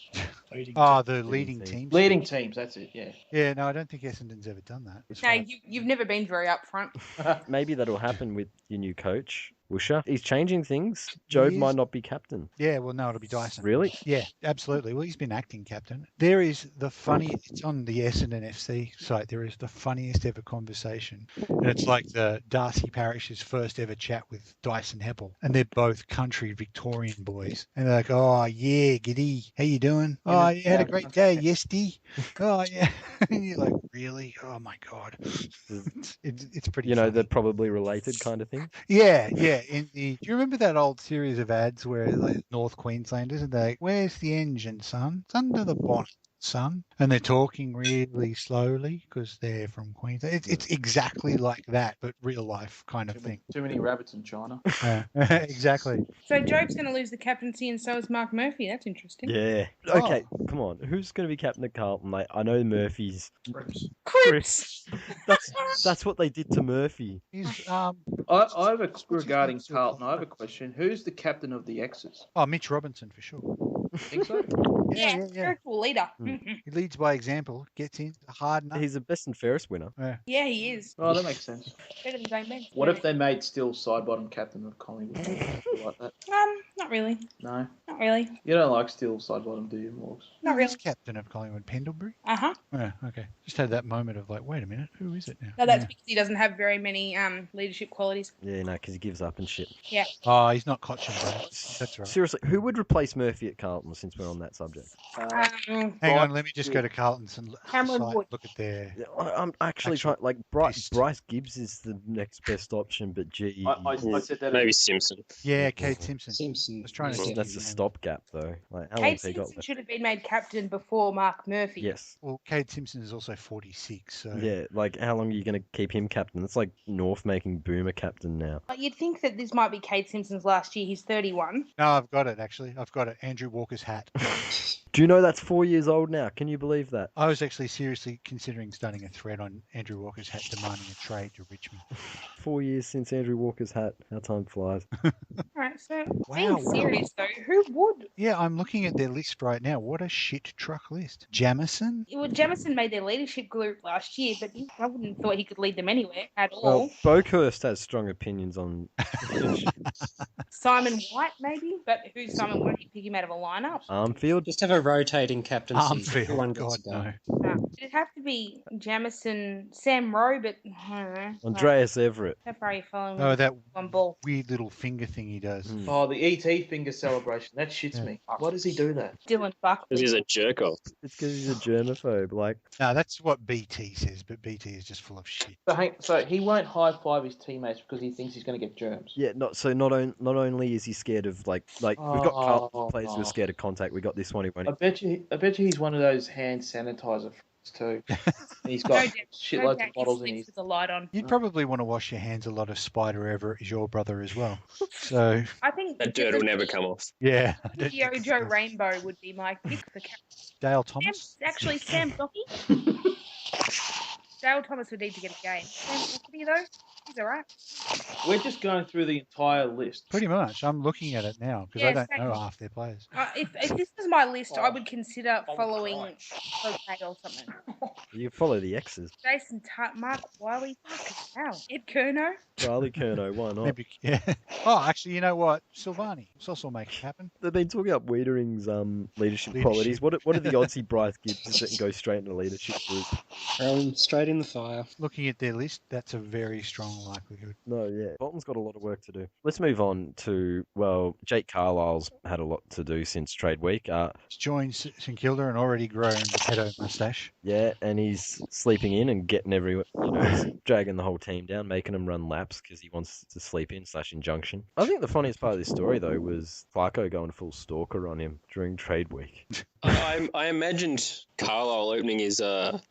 The leading teams. teams. Leading teams, that's it, yeah. Yeah, no, I don't think Essendon's ever done that. as No, far as- you've never been very upfront. Maybe that'll happen with your new coach. Woosha. He's changing things. Job is. might not be captain. Yeah, well, no, it'll be Dyson. Really? Yeah, absolutely. Well, he's been acting captain. There is the funniest, it's on the Essendon FC site, there is the funniest ever conversation. And it's like the Darcy Parish's first ever chat with Dyson Heppel. And they're both country Victorian boys. And they're like, oh, yeah, giddy. How you doing? Oh, you had a great day, yesty. Oh, yeah. And you're like, really? Oh, my God. It's pretty funny. They're probably related kind of thing. Yeah. Do you remember that old series of ads where like North Queenslanders and they're like, "Where's the engine, son? It's under the bonnet, son." And they're talking really slowly because they're from Queensland. It's exactly like that, but real life kind of thing. Too many rabbits in China. Exactly. So Job's going to lose the captaincy, and so is Mark Murphy. That's interesting. Yeah. Okay, come on. Who's going to be captain of Carlton? Like, I know Murphy's. Crips. That's what they did to Murphy. He's I have a regarding Carlton. I have a question. Who's the captain of the X's? Mitch Robinson for sure. Think so? Yeah, spiritual leader. He leads by example, gets in, hard enough. He's a best and fairest winner. Yeah, he is. Oh, that makes sense. Better than Dane Banks. What if they made Still side-bottom captain of Collingwood? You like that? Not really. No? Not really. You don't like Still side-bottom, do you, Morgs? Not Who really. is captain of Collingwood? Pendlebury? Uh-huh. Yeah, okay. Just had that moment of like, wait a minute, who is it now? No, that's because he doesn't have very many leadership qualities. Yeah, no, because he gives up and shit. Yeah. Oh, he's not Cochin, bro. That's right. Seriously, who would replace Murphy at Carlton since we're on that subject? Hang on, let me just go to Carlton's and Cameron site, Wood. look at their... I'm actually trying. Like, Bryce Gibbs is the next best option, but gee, I said that. Maybe Simpson. Yeah, Kate Simpson. Simpson. I was trying to Yeah. get that's a his name. stopgap though. Like, how long Kate has he got Simpson left? should have been made captain before Mark Murphy. Yes. Well, Kate Simpson is also 46, so... Yeah, like how long are you going to keep him captain? It's like North making Boomer captain now. But you'd think that this might be Kate Simpson's last year. He's 31. No, I've got it, actually. I've got it. Andrew Walker's hat. Do you know that's 4 years old now? Can you believe that? I was actually seriously considering starting a thread on Andrew Walker's hat demanding a trade to Richmond. 4 years since Andrew Walker's hat. How time flies. All right, so Wow. being serious though, who would? Yeah, I'm looking at their list right now. What a shit truck list. Jamison? Well, Jamison made their leadership group last year, but I wouldn't have thought he could lead them anywhere at all. Well, Boakhurst has strong opinions on. Simon White, maybe? But who's Simon White? You pick him out of a lineup? Armfield. Just have a rotating captaincy. Armfield. Everyone God, gets a go. no. It'd have to be Jamison, Sam Rowe, but I don't know. Andreas Everett. How far are you following Oh, with that one ball? weird little finger thing he does. Mm. Oh, the ET finger celebration. That shits Yeah. me. Why does he do that? Dylan Buckley. Because he's a jerk off. It's because he's a germaphobe. Like, No, that's what BT says, but BT is just full of shit. So he won't high-five his teammates because he thinks he's going to get germs. yeah, not only is he scared of like we've got Carlton players who are scared of contact. We got this one who won't. I bet you he's one of those hand sanitizer f***s too. And he's got shitloads of bottles in his... with the light on. You'd probably want to wash your hands a lot of Spider Everett is your brother as well. So, I think That dirt will never come off. yeah. Joe Rainbow would be my pick for captain. Dale Thomas? Actually, Sam Docky. Dale Thomas would need to get a game. Sam Docky, though, he's all right. We're just going through the entire list. Pretty much. I'm looking at it now because I Yeah, don't same. know half their players. If this was my list, I would consider following Croquet or something. You follow the X's. Jason Mark Wiley, fucking hell. Ed Kerno. Charlie Kerno, why not? Maybe, yeah. Oh, actually, you know what? Silvani. Sauce will make it happen. They've been talking up Wiedering's leadership qualities. What are the odds he Bryce Gibbs and go straight into leadership group? Throw him straight in the fire. Looking at their list, that's a very strong likelihood. No, yeah. Bolton's got a lot of work to do. Let's move on to, well, Jake Carlisle's had a lot to do since trade week. He's joined St Kilda and already grown the pedo mustache. Yeah, and he's sleeping in and getting everyone, he's dragging the whole team down, making them run laps because he wants to sleep in / injunction. I think the funniest part of this story, though, was Clarko going full stalker on him during trade week. I imagined Carlisle opening his hotel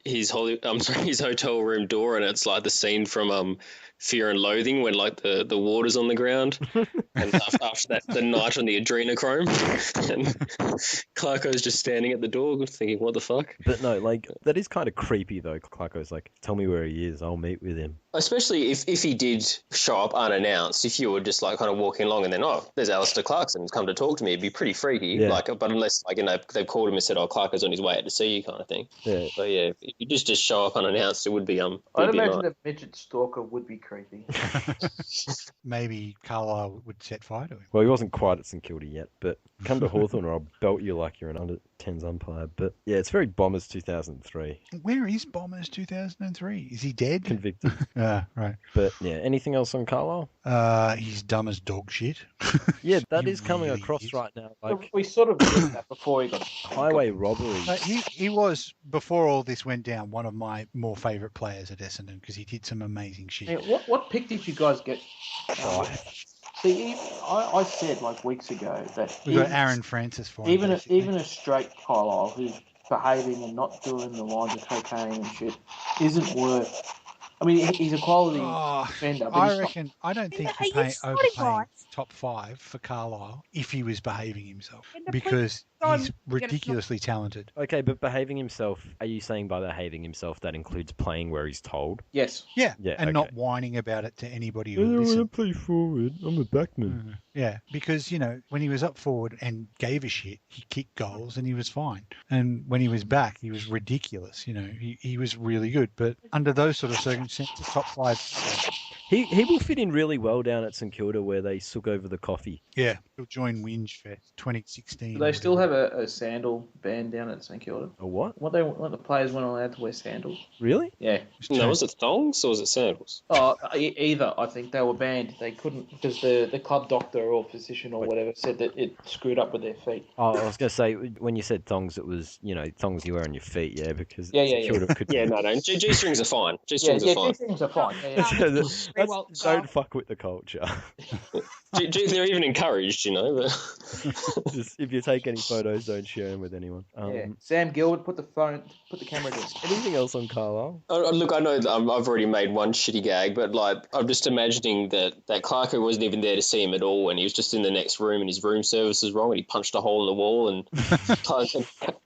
room door, and it's like the scene from Fear and Loathing when like the water's on the ground, and after that the night on the adrenochrome, and Clarko's just standing at the door thinking, what the fuck? But no, like, that is kind of creepy, though. Clarko's like, tell me where he is, I'll meet with him. Especially if he did show up unannounced, if you were just like kind of walking along and then, oh, there's Alistair Clarkson who's come to talk to me, it'd be pretty freaky. Yeah. Like, but unless like, you know, they've called him and said, oh, Clarko's on his way out to see you kind of thing. Yeah. But yeah, if you just show up unannounced, it would be I'd a bit imagine nice. a midget stalker would be creepy. Maybe Carlisle would set fire to him. Well, he wasn't quite at St Kilda yet, but come to Hawthorn or I'll belt you like you're an under-10s umpire. But yeah, it's very Bombers 2003. Where is Bombers 2003? Is he dead? Convicted. Right. But yeah, anything else on Carlisle? He's dumb as dog shit. Yeah, that He is coming really across is. right now. Like We sort of did that before he got highway robbery. He was, before all this went down, one of my more favourite players at Essendon because he did some amazing shit. Yeah, what pick did you guys get? Five. See, I said like weeks ago that We got Aaron Francis for him. even basically. a straight Carlisle who's behaving and not doing the lines of cocaine and shit isn't worth. I mean, he's a quality defender. But I he's not- reckon. I don't think Are you're you overpaying right? top 5 for Carlisle if he was behaving himself And the because police he's don't get a ridiculously talented. Okay, but behaving himself, are you saying by behaving himself that includes playing where he's told? Yes. Yeah, Yeah, and okay. not whining about it to anybody I who don't want to listens. play forward. I'm a backman. Yeah, because, you know, when he was up forward and gave a shit, he kicked goals and he was fine. And when he was back, he was ridiculous. You know, he was really good. But under those sort of circumstances, top 5. He will fit in really well down at St Kilda where they sook over the coffee. Yeah, he'll join Winge for 2016. Do they still have a sandal ban down at St Kilda? A what? What the players weren't allowed to wear sandals? Really? Yeah. No, was it thongs or was it sandals? Oh, either. I think they were banned. They couldn't because the club doctor or physician or whatever said that it screwed up with their feet. Oh, I was going to say, when you said thongs, it was, you know, thongs you wear on your feet, yeah, because Yeah, St yeah. Kilda could Yeah, no. G-strings are fine. G-strings are fine. G-strings are fine. Yeah, yeah. That's- Very well, don't fuck with the culture. They're even encouraged, you know. But Just, if you take any photos, don't share them with anyone. Yeah. Sam Gilbert, put the camera down. Anything else on Carlisle? look, I know that I've already made one shitty gag, but like I'm just imagining that Clarko wasn't even there to see him at all, and he was just in the next room, and his room service was wrong, and he punched a hole in the wall, and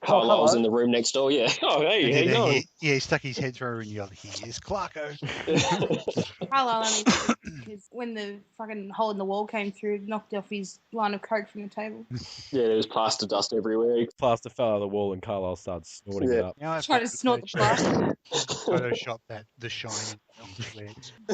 Carlisle was in the room next door. Yeah. Oh, hey, how you going? Yeah, he stuck his head through and yelled, "Here's Clarko." Carlisle only because when the fucking hole in the wall came through, it knocked off his line of coke from the table. Yeah, there was plaster dust everywhere. Plaster fell out of the wall and Carlisle started snorting it Yeah. up. Now I've Trying got to snort the Photoshop- plaster. Photoshop that The Shining. Where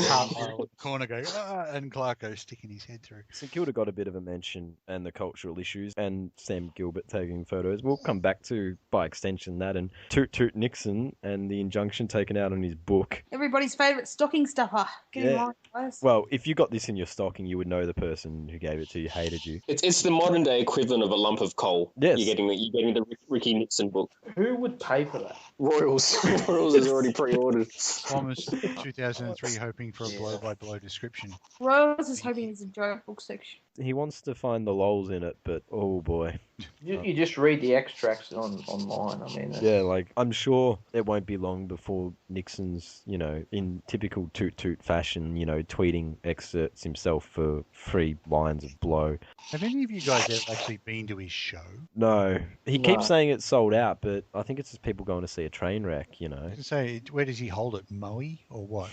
Carlisle in the corner going, and Clarko sticking his head through. St Kilda got a bit of a mention and the cultural issues and Sam Gilbert taking photos. We'll come back to, by extension, that and Toot Toot Nixon and the injunction taken out on his book. Everybody's favourite stocking stuffer. Get in Yeah. line, guys. Well, if you got this in your stocking, you would know the person who gave it to you hated you. It's the modern day equivalent of a lump of coal. Yes. You're getting the Ricky Nixon book. Who would pay for that? Royals. Royals is already pre-ordered. Thomas 2003 hoping for a blow-by-blow description. Rose is hoping there's a joke book section. He wants to find the lols in it, but oh boy. You just read the extracts online. I mean, Yeah, like, I'm sure it won't be long before Nixon's, you know, in typical Toot Toot fashion, you know, tweeting excerpts himself for 3 lines of blow. Have any of you guys ever actually been to his show? No. He No. keeps saying it's sold out, but I think it's just people going to see a train wreck, you know. So where does he hold it? Moe or what?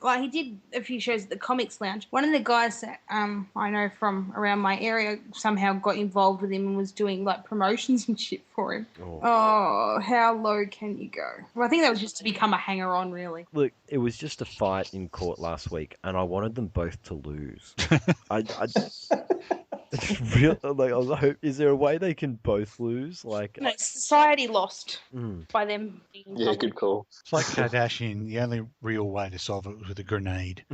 Like, he did a few shows at the Comics Lounge. One of the guys that I know from around my area somehow got involved with him and was doing, like, promotions and shit for him. Oh, how low can you go? Well, I think that was just to become a hanger-on, really. Look, it was just a fight in court last week, and I wanted them both to lose. I real, like, I was like, is there a way they can both lose? Like, No, society lost mm. by them being Yeah, good call. It's like Kardashian. The only real way to solve it was with a grenade.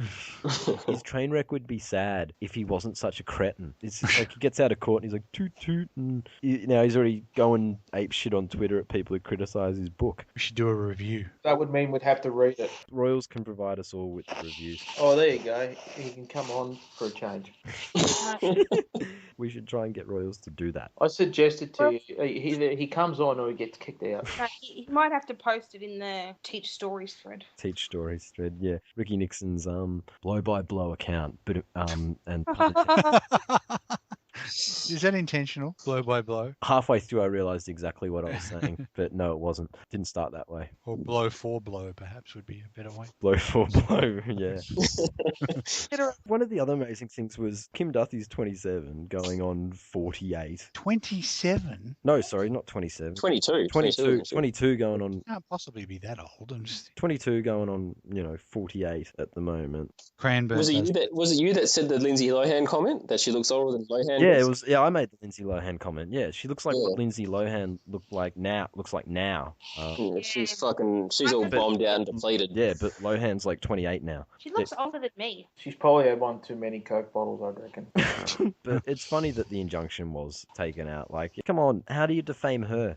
His train wreck would be sad if he wasn't such a cretin. It's just like he gets out of court and he's like toot toot, and now he's already going ape shit on Twitter at people who criticise his book. We should do a review. that would mean we'd have to read it. Royals can provide us all with the reviews. Oh, there you go. He can come on for a change. We should try and get Royals to do that. I suggested to you, either he comes on or he gets kicked out. He might have to post it in the Teach Stories thread. Teach stories thread, yeah. Ricky Nixon's blow by blow account, but and Is that intentional? Blow by blow? Halfway through, I realised exactly what I was saying, but no, it wasn't. Didn't start that way. Or blow for blow, perhaps, would be a better way. Blow for blow, yeah. One of the other amazing things was Kim Duthie's 27 going on 48. 27? No, sorry, not 27. 22. 22 going on. Can't possibly be that old. I'm just 22 going on, 48 at the moment. Cranbourne. Was it you that said the Lindsay Lohan comment that she looks older than Lohan? Yeah, does? it was. Yeah, I made the Lindsay Lohan comment. Yeah, she looks like Yeah. what Lindsay Lohan looks like now. She's all bombed out and depleted. Yeah, but Lohan's like 28 now. She looks older than me. She's probably had one too many Coke bottles, I reckon. But it's funny that the injunction was taken out. Like, come on, how do you defame her?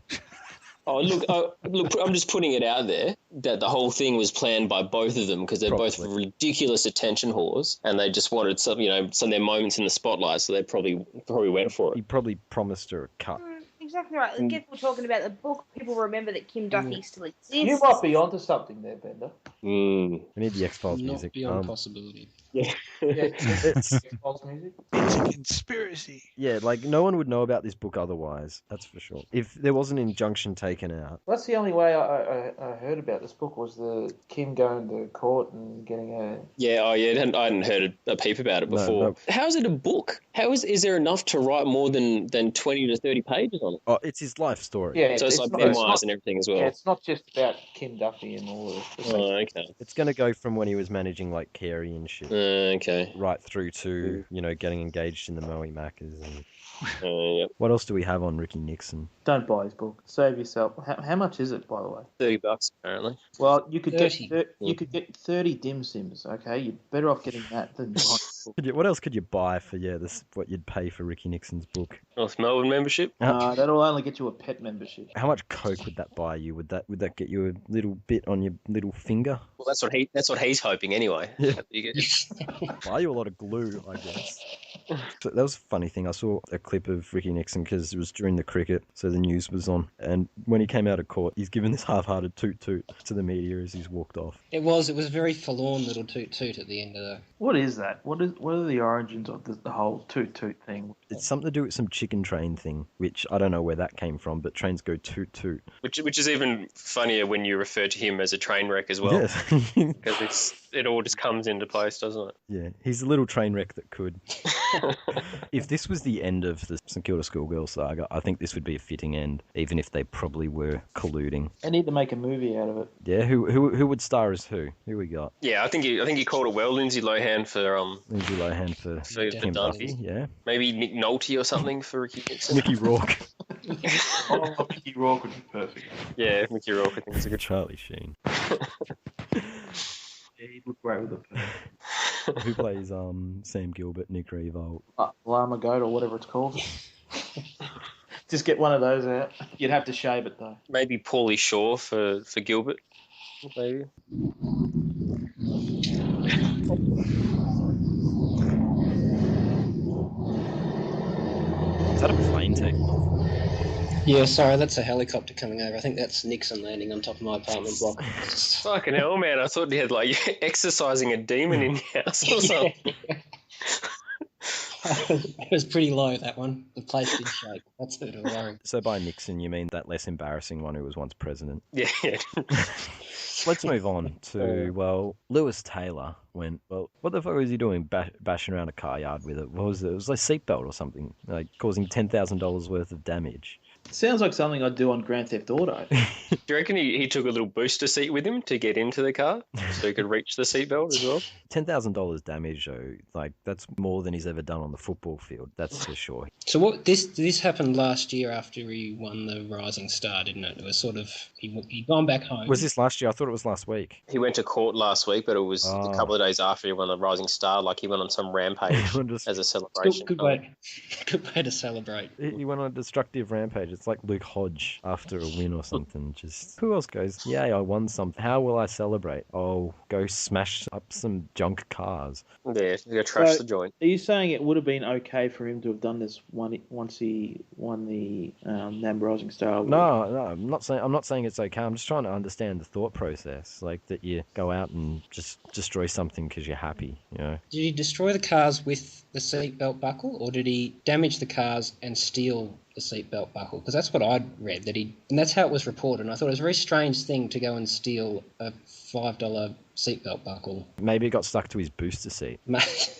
Look, I'm just putting it out there that the whole thing was planned by both of them because they're both ridiculous attention whores and they just wanted some of their moments in the spotlight, so they probably went for He it. probably promised her a cut. Exactly right. Like, people talking about the book, people remember that Kim Duthie still exists. You might be onto something there, Bender. We need the X-Files Not music. beyond possibility. Yeah, It's False music. It's a conspiracy. yeah, like no one would know about this book otherwise. That's for sure. If there was an injunction taken out, That's the only way I heard about this book was the Kim going to court and getting a... Yeah, I hadn't heard a peep about it before. No. How is it a book? Is there enough to write more than 20 to 30 pages on it? it's his life story. Yeah, So it's like memoirs and everything as well. Yeah, it's not just about Kim Duthie and all of this. Oh, okay. It's going to go from when he was managing like Carey and shit, Okay. right through to getting engaged in the Moe Maccas. And... Yep. What else do we have on Ricky Nixon? Don't buy his book. Save yourself. How much is it, by the way? $30 apparently. Well, you could 30. get 30 dim sims. Okay, you're better off getting that than buying a book. What else could you buy for this? What you'd pay for Ricky Nixon's book? North Melbourne membership. That'll only get you a pet membership. How much coke would that buy you? Would that get you a little bit on your little finger? Well, that's what he's hoping anyway. Yeah. You get- Buy you a lot of glue, I guess. So that was a funny thing. I saw a clip of Ricky Nixon because it was during the cricket, so the news was on. And when he came out of court, he's given this half-hearted toot-toot to the media as he's walked off. It was a very forlorn little toot-toot at the end of the... What is that? What are the origins of the whole toot-toot thing? It's something to do with some chicken train thing, which I don't know where that came from, but trains go toot-toot. Which is even funnier when you refer to him as a train wreck as well. Yes. Because it all just comes into place, doesn't it? Yeah, he's a little train wreck that could. If this was the end of the St Kilda Schoolgirl saga, I think this would be a fitting end, even if they probably were colluding. They need to make a movie out of it. Yeah, who would star as who? Who we got? Yeah, I think you called it well, Lindsay Lohan for Lindsay Lohan for Kim Duthie. Duthie, yeah. Maybe Nick Nolte or something for Ricky Nixon. Mickey Rourke. Mickey Rourke would be perfect. Yeah, Mickey Rourke I think is a good. Charlie Sheen. Yeah, he'd look great with it. Who plays Sam Gilbert, Nick Revolt? Llama Goat or whatever it's called. Just get one of those out. You'd have to shave it though. Maybe Paulie Shaw for Gilbert. Maybe. Is that a plane taking off? Yeah, sorry, that's a helicopter coming over. I think that's Nixon landing on top of my apartment block. Fucking hell, man! I thought you had like exercising a demon in your house or something. It was pretty low, that one. The place did shake. That's a bit of a worry. So by Nixon, you mean that less embarrassing one who was once president? Yeah. Let's move on to, Lewis Taylor went, what the fuck was he doing bashing around a car yard with it? What was it? It was like a seatbelt or something, like causing $10,000 worth of damage. Sounds like something I'd do on Grand Theft Auto. Do you reckon he took a little booster seat with him to get into the car so he could reach the seatbelt as well? $10,000 damage, though, like that's more than he's ever done on the football field. That's for sure. So what this happened last year after he won the Rising Star, didn't it? It was sort of he'd gone back home. Was this last year? I thought it was last week. He went to court last week, but it was a couple of days after he won the Rising Star. Like he went on some rampage as a celebration. Good way to celebrate. He went on a destructive rampage. celebrate. It's like Luke Hodge after a win or something. Just who else goes, yay, I won something. How will I celebrate? Oh, go smash up some junk cars. Yeah, go trash So- the joint. Are you saying it would have been okay for him to have done this once he won the NAB Rising Star Award? No, I'm not saying it's okay. I'm just trying to understand the thought process, like that you go out and just destroy something because you're happy, you know. Did he destroy the cars with the seatbelt buckle, or did he damage the cars and steal the seatbelt buckle? Because that's what I'd read, and that's how it was reported. And I thought it was a very strange thing to go and steal a $5 seatbelt buckle. Maybe it got stuck to his booster seat.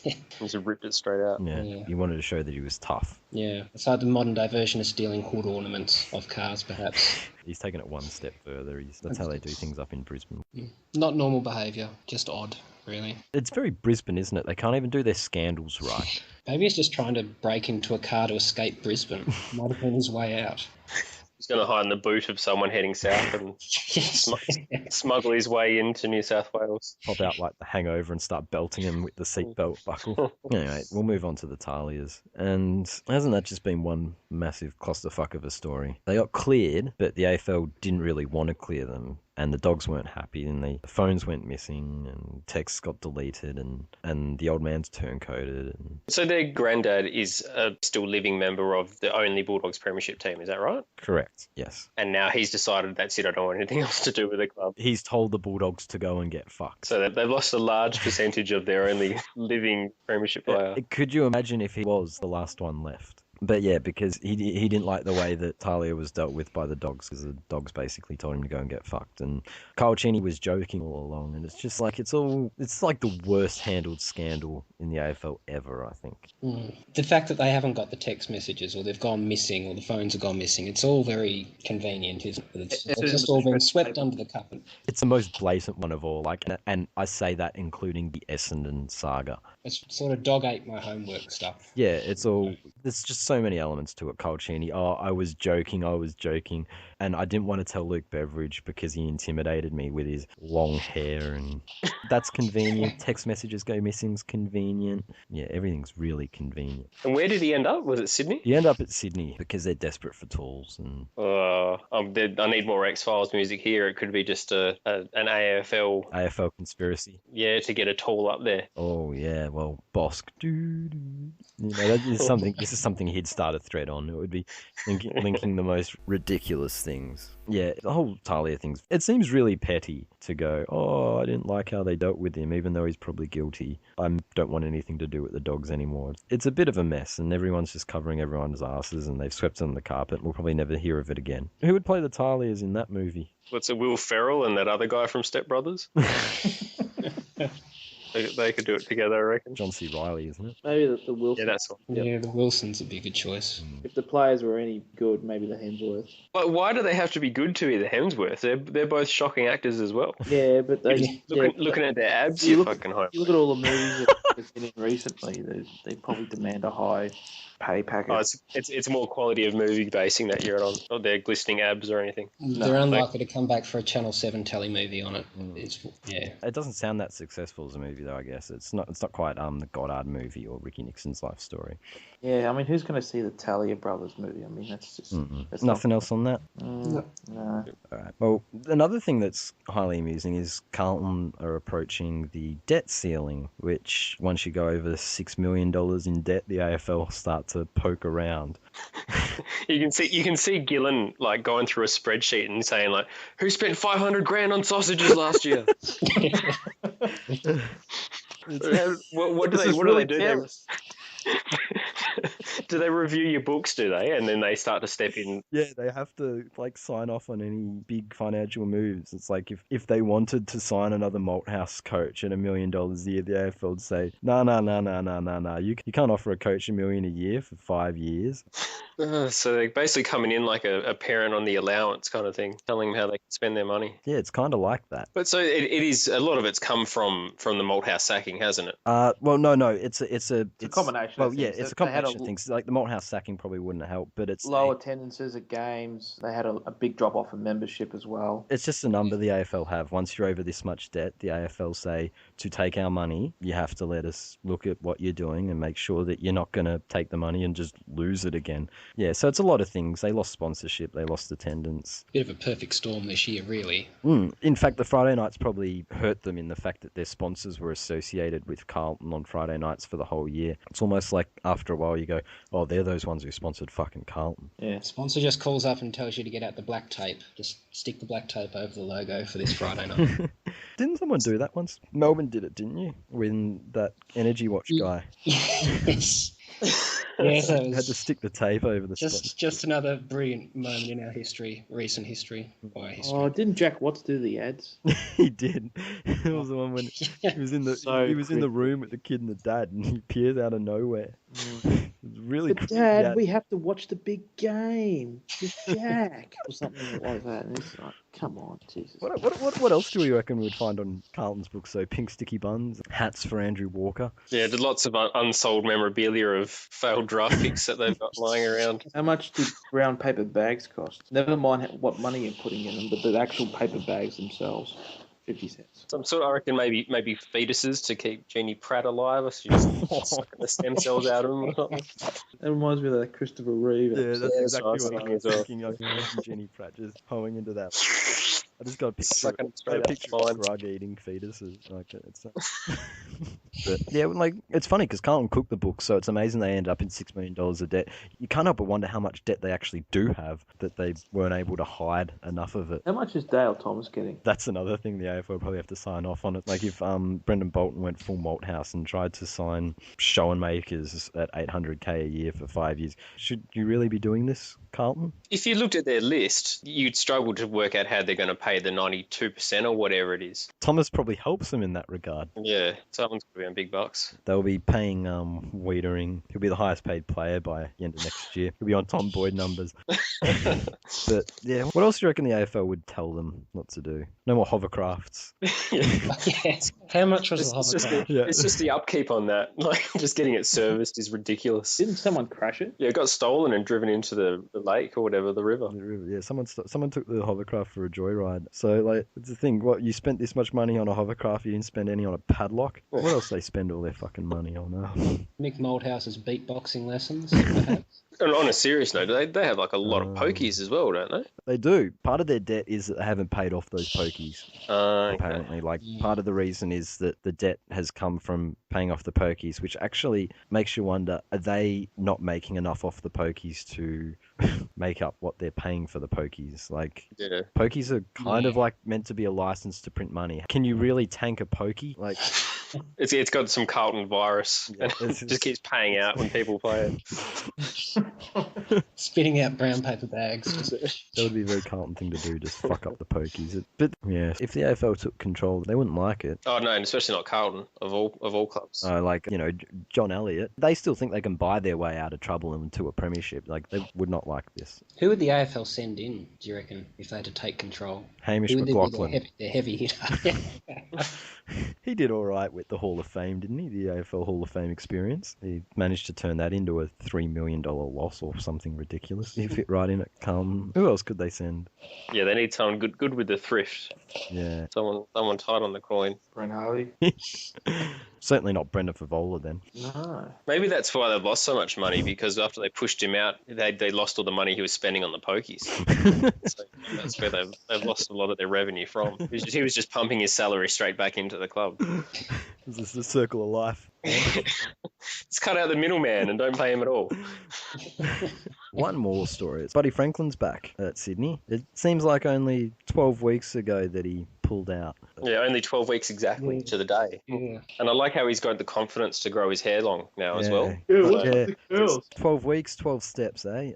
He just ripped it straight out. Yeah, he wanted to show that he was tough. Yeah, it's like the modern day version of stealing hood ornaments of cars, perhaps. He's taken it one step further. That's how they do things up in Brisbane. Not normal behaviour, just odd, really. It's very Brisbane, isn't it? They can't even do their scandals right. Maybe he's just trying to break into a car to escape Brisbane. Might have been his way out. He's going to hide in the boot of someone heading south and smuggle his way into New South Wales. Pop out like the hangover and start belting him with the seatbelt buckle. Anyway, we'll move on to the Talias. And hasn't that just been one massive clusterfuck of a story? They got cleared, but the AFL didn't really want to clear them. And the dogs weren't happy, and the phones went missing, and texts got deleted, and the old man's turncoated. So their granddad is a still living member of the only Bulldogs premiership team, is that right? Correct, yes. And now he's decided, that's it, I don't want anything else to do with the club. He's told the Bulldogs to go and get fucked. So they've lost a large percentage of their only living premiership player. Could you imagine if he was the last one left? But yeah, because he didn't like the way that Talia was dealt with by the dogs, because the dogs basically told him to go and get fucked. And Carl Cheney was joking all along, and it's just like it's like the worst handled scandal in the AFL ever, I think. The fact that they haven't got the text messages, or they've gone missing, or the phones have gone missing, it's all very convenient, isn't it? It's just all been swept under the carpet. It's the most blatant one of all, and I say that including the Essendon saga. It's sort of dog ate my homework stuff. Yeah, there's just so many elements to it. Carl Cheney, I was joking. And I didn't want to tell Luke Beveridge because he intimidated me with his long hair, and that's convenient. Text messages go missing's convenient. Yeah, everything's really convenient. And where did he end up? Was it Sydney? He ended up at Sydney because they're desperate for tools. And I need more X-Files music here. It could be just an AFL conspiracy. Yeah, to get a tool up there. Oh yeah, well, Bosk. This is something he'd start a thread on. It would be linking the most ridiculous things. Yeah, the whole Talia thing, it seems really petty to go, oh, I didn't like how they dealt with him, even though he's probably guilty. I don't want anything to do with the dogs anymore. It's a bit of a mess, and everyone's just covering everyone's asses, and they've swept it on the carpet. We'll probably never hear of it again. Who would play the Talias in that movie? What's it, Will Ferrell and that other guy from Step Brothers? They could do it together, I reckon. John C. Reilly, isn't it? Maybe the Wilson. Yeah, that's one. Yeah, the Wilsons would be a good choice. If the players were any good, maybe the Hemsworth. But why do they have to be good to be the Hemsworth? They're both shocking actors as well. Yeah, but Looking at their abs, you fucking hope. You look at all the movies that they've been in recently, they probably demand a high pay package. It's more quality of movie basing that you're on, not their glistening abs or anything. They're unlikely to come back for a Channel 7 telly movie on it. Yeah. It doesn't sound that successful as a movie, though. I guess it's not quite the Goddard movie or Ricky Nixon's life story. Yeah, I mean, who's going to see the Talia Brothers movie? I mean, that's just... That's Nothing else on that? No. All right. Well, another thing that's highly amusing is Carlton are approaching the debt ceiling, which once you go over $6 million in debt, the AFL start to poke around. You can see Gillen like going through a spreadsheet and saying like, who spent $500,000 on sausages last year? What do they do? Do they review your books, do they? And then they start to step in. Yeah, they have to like sign off on any big financial moves. It's like if they wanted to sign another Malthouse coach at $1 million a year, the AFL would say, no. You can't offer a coach $1 million a year for 5 years. So they're basically coming in like a parent on the allowance kind of thing, telling them how they can spend their money. Yeah, it's kind of like that. But so it is, a lot of it's come from the Malthouse sacking, hasn't it? Well, no, it's a combination. Well, yeah, it's a combination. bunch of things. Like the Malthouse sacking probably wouldn't have helped, but it's low attendances at games. They had a big drop off in membership as well. It's just a number the AFL have. Once you're over this much debt, the AFL say, to take our money, you have to let us look at what you're doing and make sure that you're not going to take the money and just lose it again. Yeah, so it's a lot of things. They lost sponsorship, they lost attendance. Bit of a perfect storm this year, really. In fact, the Friday nights probably hurt them in the fact that their sponsors were associated with Carlton on Friday nights for the whole year. It's almost like after a while you go, oh, they're those ones who sponsored fucking Carlton. Yeah. Sponsor just calls up and tells you to get out the black tape. Just stick the black tape over the logo for this Friday night. Didn't someone do that once? Melbourne did it, didn't you? When that Energy Watch guy. Yes. Yeah, so had to stick the tape over the spot. Just another brilliant moment in our history, recent history, our history. Oh, didn't Jack Watts do the ads? He did. It was the one when he was in the room with the kid and the dad, and he appears out of nowhere. It was really. But Dad, we have to watch the big game with Jack or something like that. And it's like, come on, Jesus. What else do we reckon we'd find on Carlton's book? So pink sticky buns, hats for Andrew Walker. Yeah, did lots of unsold memorabilia of failed draft picks that they've got lying around. How much did brown paper bags cost? Never mind what money you're putting in them, but the actual paper bags themselves. 50 cents. Some sort, I reckon, maybe fetuses to keep Jeannie Pratt alive. So just sucking the stem cells out of them. Or something. That reminds me of that Christopher Reeve. Yeah, that's exactly right, what I was thinking. I can Jeannie Pratt just hoeing into that. I just got a picture of Grug eating fetuses. Like it's. But yeah, like it's funny because Carlton cooked the book, so it's amazing they ended up in $6 million of debt. You can't help but wonder how much debt they actually do have that they weren't able to hide enough of it. How much is Dale Thomas getting? That's another thing the AFL probably have to sign off on it. Like if Brendan Bolton went full Malthouse and tried to sign Schoenmakers at $800K a year for 5 years, should you really be doing this, Carlton? If you looked at their list, you'd struggle to work out how they're going to pay the 92% or whatever it is. Thomas probably helps them in that regard. Yeah, someone's going to be on big bucks. They'll be paying Wiedering. He'll be the highest paid player by the end of next year. He'll be on Tom Boyd numbers. But yeah, what else do you reckon the AFL would tell them not to do? No more hovercrafts. Yes. How much was the hovercraft? It's just the upkeep on that. Like just getting it serviced is ridiculous. Didn't someone crash it? Yeah, it got stolen and driven into the lake or whatever, the river. Yeah, someone took the hovercraft for a joyride. So like, it's the thing. What, you spent this much money on a hovercraft, you didn't spend any on a padlock? What else they spend all their fucking money on? Mick Malthouse's beatboxing lessons, perhaps? And on a serious note, they have like a lot of pokies as well, don't they? They do. Part of their debt is that they haven't paid off those pokies. Apparently, like part of the reason is that the debt has come from paying off the pokies, which actually makes you wonder: are they not making enough off the pokies to make up what they're paying for the pokies? Like, pokies are kind of like meant to be a license to print money. Can you really tank a pokey? Like, it's got some Carlton virus, and it just keeps paying out when people play it. Spitting out brown paper bags. That would be a very Carlton thing to do, just fuck up the pokies. But yeah, if the AFL took control, they wouldn't like it. Oh no, and especially not Carlton of all clubs. Like, you know, John Elliott, they still think they can buy their way out of trouble into a premiership. Like, they would not like this. Who would the AFL send in, do you reckon, if they had to take control? Hamish McLaughlin. The heavy hitter. He did all right with the Hall of Fame, didn't he? The AFL Hall of Fame experience. He managed to turn that into a $3 million loss or something ridiculous. He fit right in at Carlton. Who else could they send? Yeah, they need someone good with the thrift. Yeah. Someone tight on the coin. Brent Harley. Certainly not Brenda Favola then. No. Maybe that's why they've lost so much money, because after they pushed him out, they lost all the money he was spending on the pokies. So that's where they've lost a lot of their revenue from. He was just pumping his salary straight back into the club. This is the circle of life. Let's cut out the middleman and don't pay him at all. One more story. Buddy Franklin's back at Sydney. It seems like only 12 weeks ago that he pulled out. Yeah, only 12 weeks exactly to the day. Yeah. And I like how he's got the confidence to grow his hair long now as well. Yeah. 12 weeks, 12 steps, eh?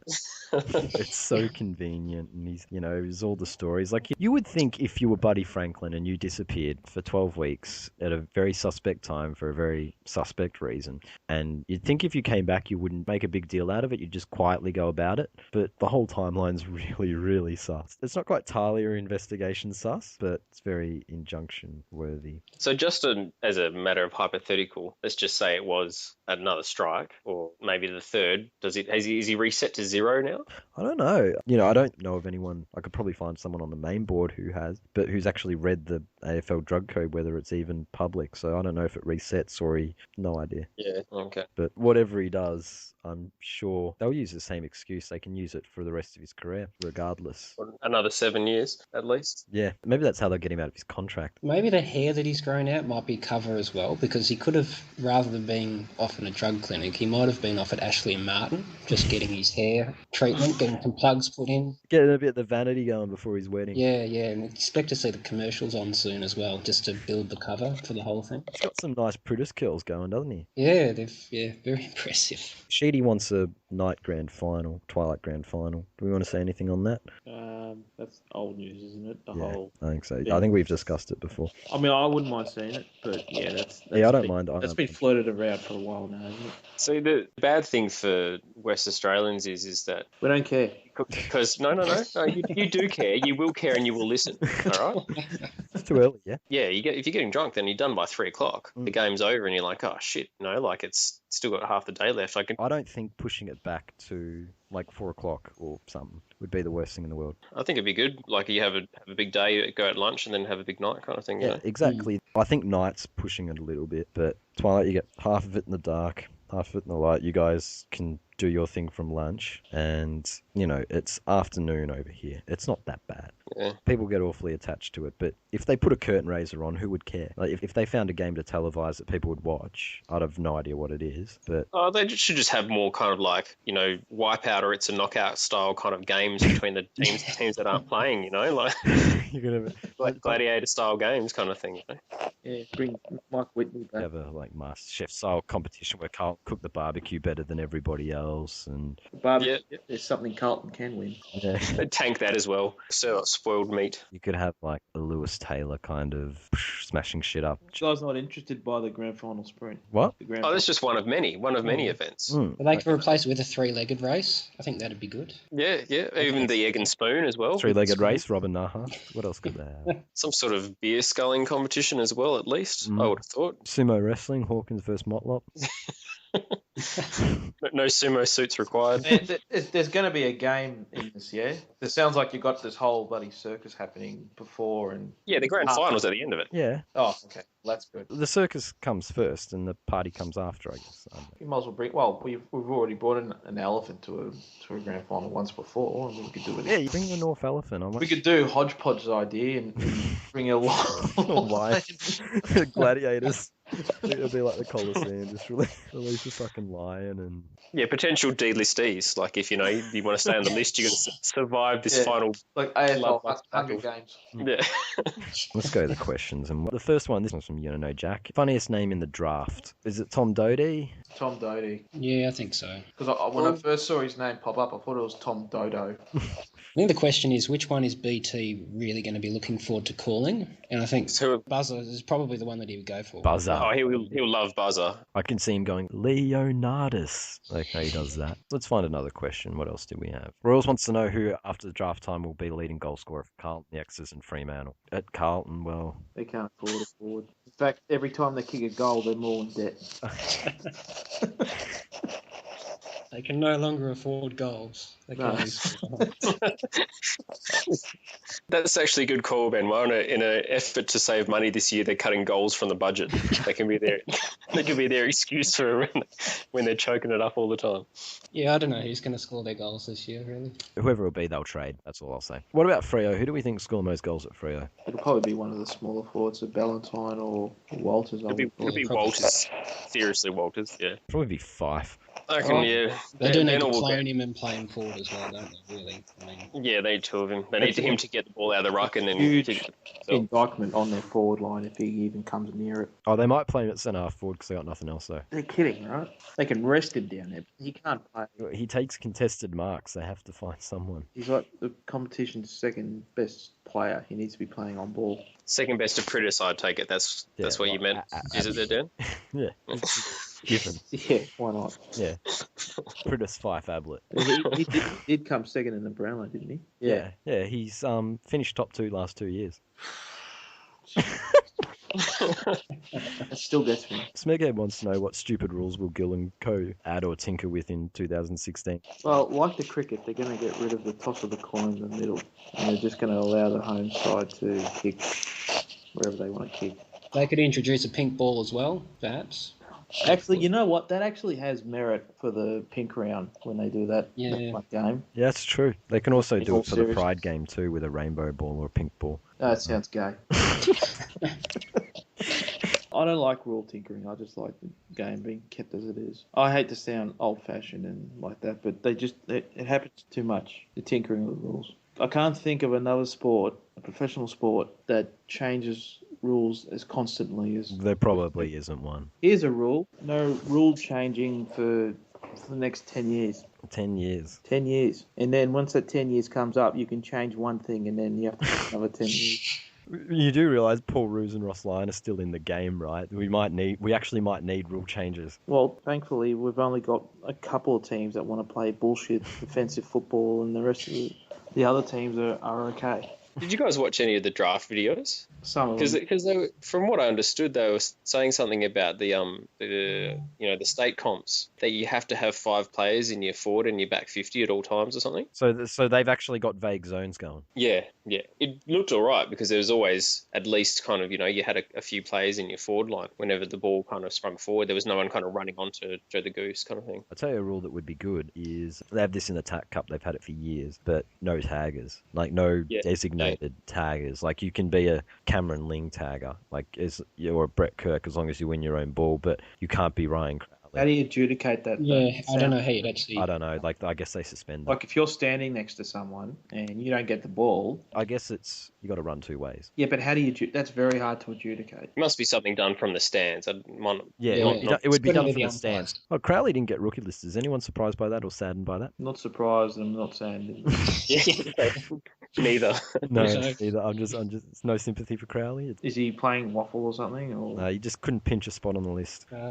It's so convenient. And he's, there's all the stories. Like, you would think if you were Buddy Franklin and you disappeared for 12 weeks at a very suspect time for a very suspect reason, and you'd think if you came back you wouldn't make a big deal out of it, you'd just quietly go about it. But the whole timeline's really, really sus. It's not quite Talia investigation sus, but it's very injunction worthy. So just as a matter of hypothetical, let's just say it was another strike, or maybe the third. Is he reset to 0 now? I don't know. I don't know of anyone. I could probably find someone on the main board who has, but who's actually read the AFL drug code, whether it's even public. So I don't know if it resets or no idea. Yeah. Okay. But whatever he does, I'm sure they'll use the same excuse. They can use it for the rest of his career, regardless. Another 7 years at least. Yeah, maybe that's how they'll get him out of his contract. Maybe the hair that he's grown out might be cover as well, because he could have, rather than being off in a drug clinic, he might have been off at Ashley and Martin, just getting his hair treatment, getting some plugs put in. Getting a bit of the vanity going before his wedding. Yeah, and expect to see the commercials on soon as well, just to build the cover for the whole thing. He's got some nice Pritis curls going, doesn't he? Yeah, very impressive. Sheedy wants a night grand final, Twilight grand final. Do we want to say anything on that? That's old news, isn't it? I think so. Yeah. I think we've discussed it before. I mean, I wouldn't mind seeing it, but yeah, that's I don't mind. That's been floated around for a while now, isn't it? So the bad thing for West Australians is that we don't care. Because no, you do care. You will care and you will listen. All right. It's too early, yeah. Yeah, if you're getting drunk, then you're done by 3 o'clock. The game's over, and you're like, oh shit, it's still got half the day left. I don't think pushing it back to like 4 o'clock or something would be the worst thing in the world. I think it'd be good. Like you have a big day, go at lunch, and then have a big night kind of thing. Yeah, exactly. I think night's pushing it a little bit, but Twilight, you get half of it in the dark, half of it in the light. You guys can do your thing from lunch, and it's afternoon over here. It's not that bad. Yeah. People get awfully attached to it, but if they put a curtain raiser on, who would care? Like if they found a game to televise that people would watch, I'd have no idea what it is. But they should just have more kind of like wipeout or it's a knockout style kind of games between the teams that aren't playing. Like you're gonna like gladiator style games kind of thing. Yeah, bring Mike Whitney back. Have a Master Chef style competition where Carlton cook the barbecue better than everybody else, and there's something Carlton can win. Yeah, tank that as well. So spoiled meat. You could have like a Lewis Taylor kind of smashing shit up. You guys not interested by the grand final sprint? What? That's just one of many events. They could replace it with a 3-legged race. I think that'd be good. Yeah. Even the egg and spoon as well. 3-legged race, Robin Naha. What else could they have? Some sort of beer sculling competition as well, at least. I would have thought. Sumo wrestling, Hawkins versus Motlop. No sumo suits required. There's going to be a game in this, yeah? It sounds like you've got this whole bloody circus happening before. And yeah, the grand final's at the end of it. Yeah. Oh, okay. That's good. The circus comes first and the party comes after, I guess. You might as well bring... Well, we've already brought an elephant to a grand final once before, and we could do it. Yeah, you bring the North Elephant. We could do Hodgepodge's idea and bring a lion. Gladiators. It'll be like the Coliseum, just release a fucking lion and... Yeah, potential D-listees. Like if, you want to stay on the list, you're going to survive this final... Like AFL Hunger Games. Yeah. Let's go to the questions. And the first one, this one's from Jack. Funniest name in the draft. Is it Tom Doty? Tom Doty. Yeah, I think so. Because when I first saw his name pop up, I thought it was Tom Dodo. I think the question is, which one is BT really going to be looking forward to calling? And I think Buzzer is probably the one that he would go for. Buzzer. Oh, he'll love Buzzer. I can see him going, Leonardus. Like how he does that. Let's find another question. What else do we have? Royals wants to know who, after the draft time, will be the leading goal scorer for Carlton, the X's and Fremantle. At Carlton, well... They can't afford a forward. In fact, every time they kick a goal, they're more in debt. They can no longer afford goals. They can That's actually a good call, Benwah. In an effort to save money this year, they're cutting goals from the budget. They can be their excuse for when they're choking it up all the time. Yeah, I don't know who's going to score their goals this year, really. Whoever it will be, they'll trade. That's all I'll say. What about Freo? Who do we think score the most goals at Freo? It'll probably be one of the smaller forwards, a Ballantyne or Walters. It'll be Walters. Seriously, Walters, yeah. Probably be Fife. I reckon, yeah. They do need to clone him and play him forward as well, don't they, really? Yeah, they need 2 of him. They need him to get the ball out of the ruck and then... Huge indictment on their forward line if he even comes near it. Oh, they might play him at centre-half forward because they got nothing else, though. They're kidding, right? They can rest him down there. He can't play. He takes contested marks. They have to find someone. He's like the competition's second best player. He needs to be playing on ball. Second best to Pritis, I take it. That's what you meant. Is it there, Dan? Yeah. Given. Yeah, why not? Yeah. Pritis, Fife, Ablett. He did come second in the Brownlow, didn't he? Yeah. Yeah, he's finished top 2 last 2 years. It still gets me. Smeghead wants to know what stupid rules will Gill and Co. add or tinker with in 2016. Well, like the cricket, they're going to get rid of the toss of the coin in the middle, and they're just going to allow the home side to kick wherever they want to kick. They could introduce a pink ball as well, perhaps. Actually, you know what? That actually has merit for the pink round when they do that game. Yeah, that's true. They can also do all it for the serious. Pride game too with a rainbow ball or a pink ball. Oh, that sounds gay. I don't like rule tinkering. I just like the game being kept as it is. I hate to sound old-fashioned and like that, but it happens too much, the tinkering of the rules. I can't think of another sport, a professional sport, that changes rules as constantly as... There probably isn't one. Here's a rule. No rule changing for the next 10 years. 10 years. 10 years. And then once that 10 years comes up, you can change one thing and then you have to wait another 10 years. You do realise Paul Roos and Ross Lyon are still in the game, right? We actually might need rule changes. Well, thankfully, we've only got a couple of teams that want to play bullshit defensive football, and the rest of the other teams are okay. Did you guys watch any of the draft videos? Some of them. Because from what I understood, they were saying something about the state comps, that you have to have 5 players in your forward and your back 50 at all times or something. So they've actually got vague zones going. Yeah. It looked all right because there was always at least kind of, you had a few players in your forward line. Whenever the ball kind of sprung forward, there was no one kind of running on to throw the goose kind of thing. I'll tell you a rule that would be good is, they have this in the TAC Cup, they've had it for years, but no taggers. Like no designated taggers. Like you can be a Cameron Ling tagger, or a Brett Kirk as long as you win your own ball, but you can't be Ryan Crowley. How do you adjudicate that? Yeah, I don't know how you'd actually... I don't know. I guess they suspend them. Like if you're standing next to someone and you don't get the ball... I guess you got to run 2 ways. Yeah, but how do you... That's very hard to adjudicate. It must be something done from the stands. It would be done from the stands. Oh, Crowley didn't get rookie list. Is anyone surprised by that or saddened by that? Not surprised, and I'm not saddened. Neither. No, neither. I'm just. It's no sympathy for Crowley. Is he playing waffle or something? Or... No, he just couldn't pinch a spot on the list. There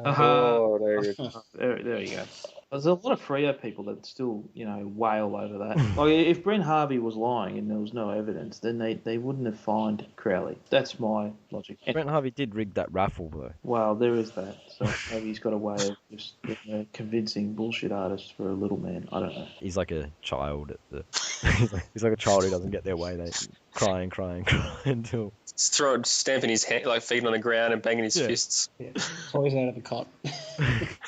you go. There's a lot of Freo people that still, wail over that. Like, if Brent Harvey was lying and there was no evidence, then they wouldn't have fined Crowley. That's my logic. Brent Harvey did rig that raffle, though. Well, there is that. So maybe he's got a way of just being a convincing bullshit artist for a little man. I don't know. He's like a child at the... he's like a child who doesn't get their way. They crying until... Stamping his hand, feet on the ground and banging his fists. Yeah. Toys out of the cot.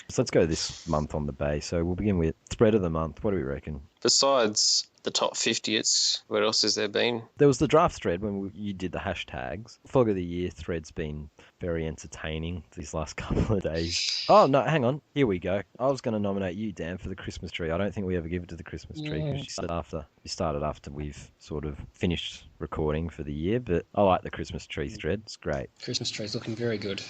So let's go this month on the Bay. So we'll begin with spread of the month. What do we reckon? Besides the top 50, what else has there been? There was the draft thread when you did the hashtags. Flog of the Year thread's been very entertaining these last couple of days. Oh, no, hang on. Here we go. I was going to nominate you, Dan, for the Christmas tree. I don't think we ever give it to the Christmas tree because you started after we've sort of finished recording for the year, but I like the Christmas tree thread. It's great. Christmas tree's looking very good.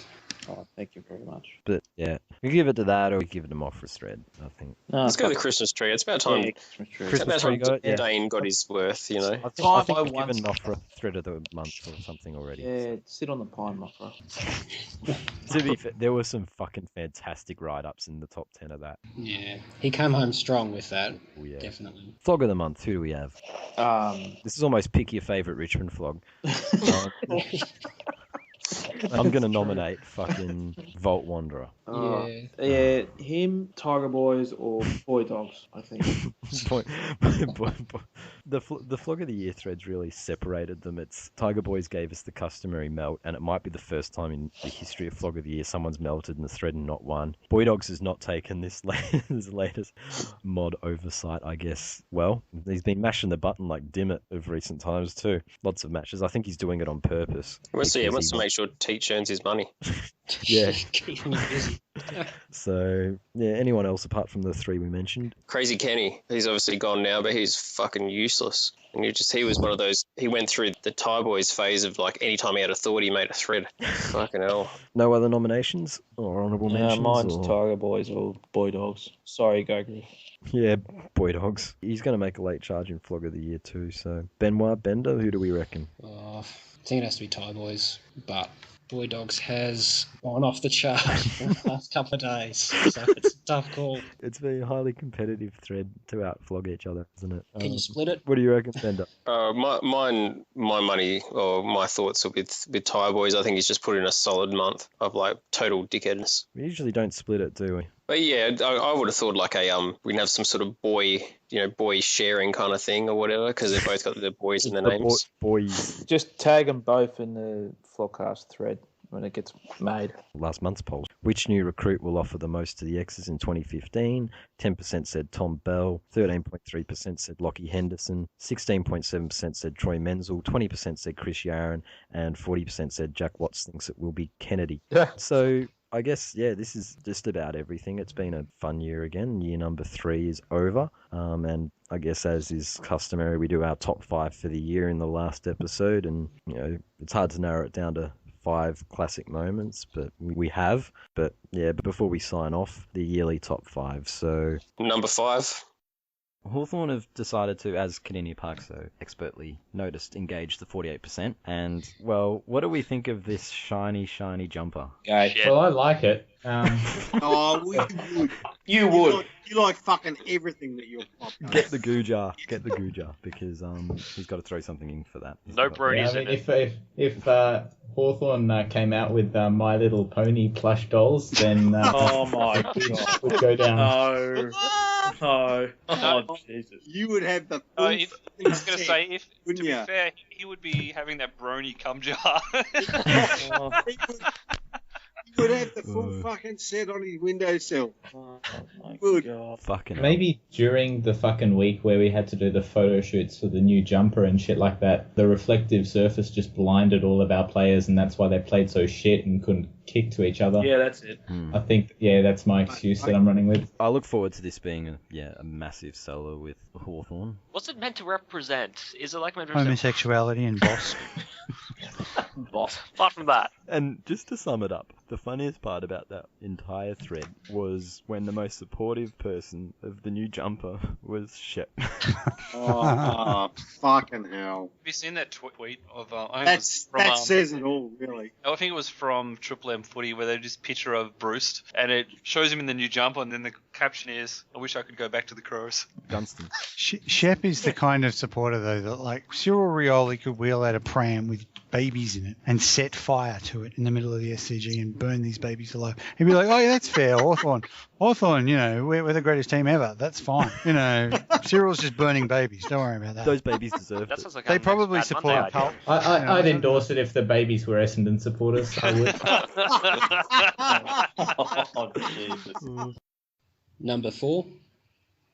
Oh, thank you very much. But yeah, we give it to that or we give it to Moffra's thread, I think. No, let's go to the Christmas tree. It's about time. Christmas tree Dane got his worth, I think we've given Moffra thread of the month or something already. Yeah, sit on the pine, Moffra. To be fair, there were some fucking fantastic write-ups in the top 10 of that. Yeah, he came home strong with that. Oh, yeah. Definitely. Flog of the month, who do we have? This is almost pick your favourite Richmond flog. I'm going to nominate fucking Vault Wanderer. Yeah, him, Tiger Boys, or Boy Dogs, I think. The Flog of the Year threads really separated them. It's Tiger Boys gave us the customary melt, and it might be the first time in the history of Flog of the Year someone's melted in the thread and not won. Boy Dogs has not taken this latest mod oversight, I guess. Well, he's been mashing the button like Dimmet of recent times too. Lots of matches. I think he's doing it on purpose. He wants to make sure Teach earns his money. Yeah. Keep him busy. So, yeah, anyone else apart from the 3 we mentioned? Crazy Kenny. He's obviously gone now, but he's fucking useless. And he was one of those, he went through the Tie Boys phase of anytime he had a thought, he made a thread. Fucking hell. No other nominations or honourable mentions? Mine's Tiger Boys or Boy Dogs. Sorry, GAGF. Yeah, Boy Dogs. He's going to make a late charge in Flog of the Year too, so. Benwah, Bender, who do we reckon? I think it has to be Tie Boys, but Boy Dogs has gone off the chart for the last couple of days. So it's a tough call. It's been a highly competitive thread to outflog each other, isn't it? Can you split it? What do you reckon, Bender? My money or my thoughts are with Thai boys. I think he's just put in a solid month of like total dickheadness. We usually don't split it, do we? But yeah, I would have thought like we can have some sort of boy sharing kind of thing or whatever because they've both got their boys in their names. Boys. Just tag them both in the Flogcast thread when it gets made. Last month's poll. Which new recruit will offer the most to the X's in 2015? 10% said Tom Bell, 13.3% said Lockie Henderson, 16.7% said Troy Menzel, 20% said Chris Yaron, and 40% said Jack Watts thinks it will be Kennedy. Yeah. So I guess, this is just about everything. It's been a fun year again. Year number 3 is over. And I guess as is customary, we do our top 5 for the year in the last episode. And, it's hard to narrow it down to 5 classic moments, but we have. But before we sign off, the yearly top 5. So Number 5. Hawthorn have decided to, as Kardinia Park so expertly noticed, engage the 48%. And, well, what do we think of this shiny jumper? Well, I like it. Oh, you would. You would. You like fucking everything that you're popping. Get the goo jar, because he's got to throw something in for that. No bronies in it. If Hawthorn came out with My Little Pony plush dolls, then Oh my god. would go down. No. No. Oh, Jesus. You would have the. I was going to say, to be you? fair, he would be having that brony cum jar. He would have the full fucking set on his windowsill. Oh my Good. god. Fucking Maybe during the fucking week where we had to do the photo shoots for the new jumper and shit like that, the reflective surface just blinded all of our players, and that's why they played so shit and couldn't kick to each other. Yeah, that's it. I think, that's my excuse that I'm running with. I look forward to this being a massive seller with Hawthorn. What's it meant to represent? Is it like meant to represent... Homosexuality and boss. Boss. Apart from that. And just to sum it up, the funniest part about that entire thread was when the most supportive person of the new jumper was Shep. Oh, fucking hell. Have you seen that tweet of... That says it all, really. I think it was from Triple M Footy where they just picture of Bruce and it shows him in the new jumper and then the caption is, I wish I could go back to the Crows. Gunston. Shep is the kind of supporter, though, that like Cyril Rioli could wheel out a pram with babies in it and set fire to it in the middle of the SCG and burn these babies alive. He'd be like, oh, yeah, that's fair, Hawthorn, we're the greatest team ever. That's fine. Cyril's just burning babies. Don't worry about that. Those babies deserve That it. sounds like They probably support Carlton. I'd endorse it if the babies were Essendon supporters. I would. Oh, Jesus. Number 4.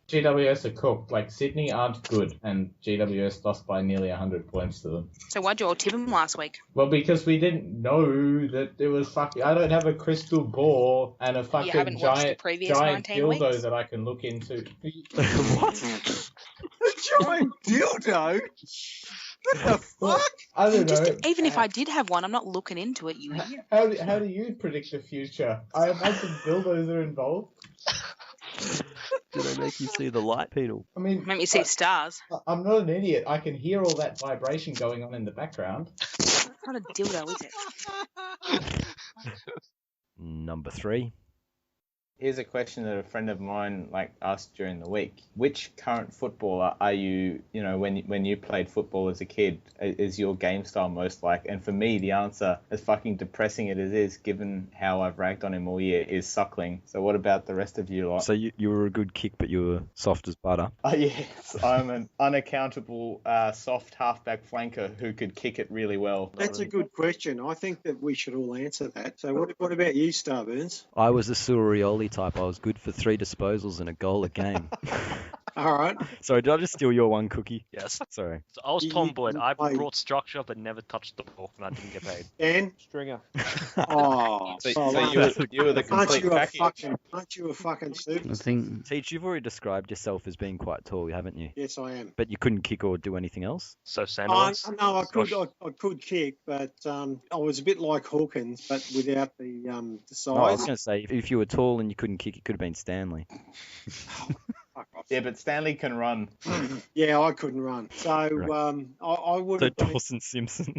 GWS are cooked. Like, Sydney aren't good, and GWS lost by nearly 100 points to them. So why'd you all tip him last week? Well, because we didn't know that it was fucking... I don't have a crystal ball and a fucking haven't watched the giant previous 19 dildo weeks? that I can look into. What? A giant dildo? What the fuck? I don't know. Even if I did have one, I'm not looking into it, you idiot. How do you predict the future? I imagine dildos are involved. Do they make you see the light, Peter? I mean, Make me see stars. I'm not an idiot. I can hear all that vibration going on in the background. It's not a dildo, is it? Number 3. Here's a question that a friend of mine asked during the week. Which current footballer are you, when you played football as a kid, is your game style most like? And for me, the answer, as fucking depressing it is, given how I've ragged on him all year, is Suckling. So what about the rest of you lot? So you were a good kick, but you were soft as butter. Yes, I'm an unaccountable soft halfback flanker who could kick it really well. That's a good question. I think that we should all answer that. So what about you, Starburns? I was a Surioli type. I was good for 3 disposals and a goal a game. All right. Sorry, did I just steal your one, Cookie? Yes. Sorry. So I was Tom Boyd. I play- brought structure but never touched the ball and I didn't get paid. Dan? Stringer. Oh. So you were the complete package. Aren't you a fucking super? I think... Teach, you've already described yourself as being quite tall, haven't you? Yes, I am. But you couldn't kick or do anything else? So Sandilands? No, I could kick, but I was a bit like Hawkins, but without the size. No, I was going to say, if you were tall and you couldn't kick, it could have been Stanley. Fuck off. Yeah, but Stanley can run. Yeah, I couldn't run. So I would So have been, Dawson Simpson.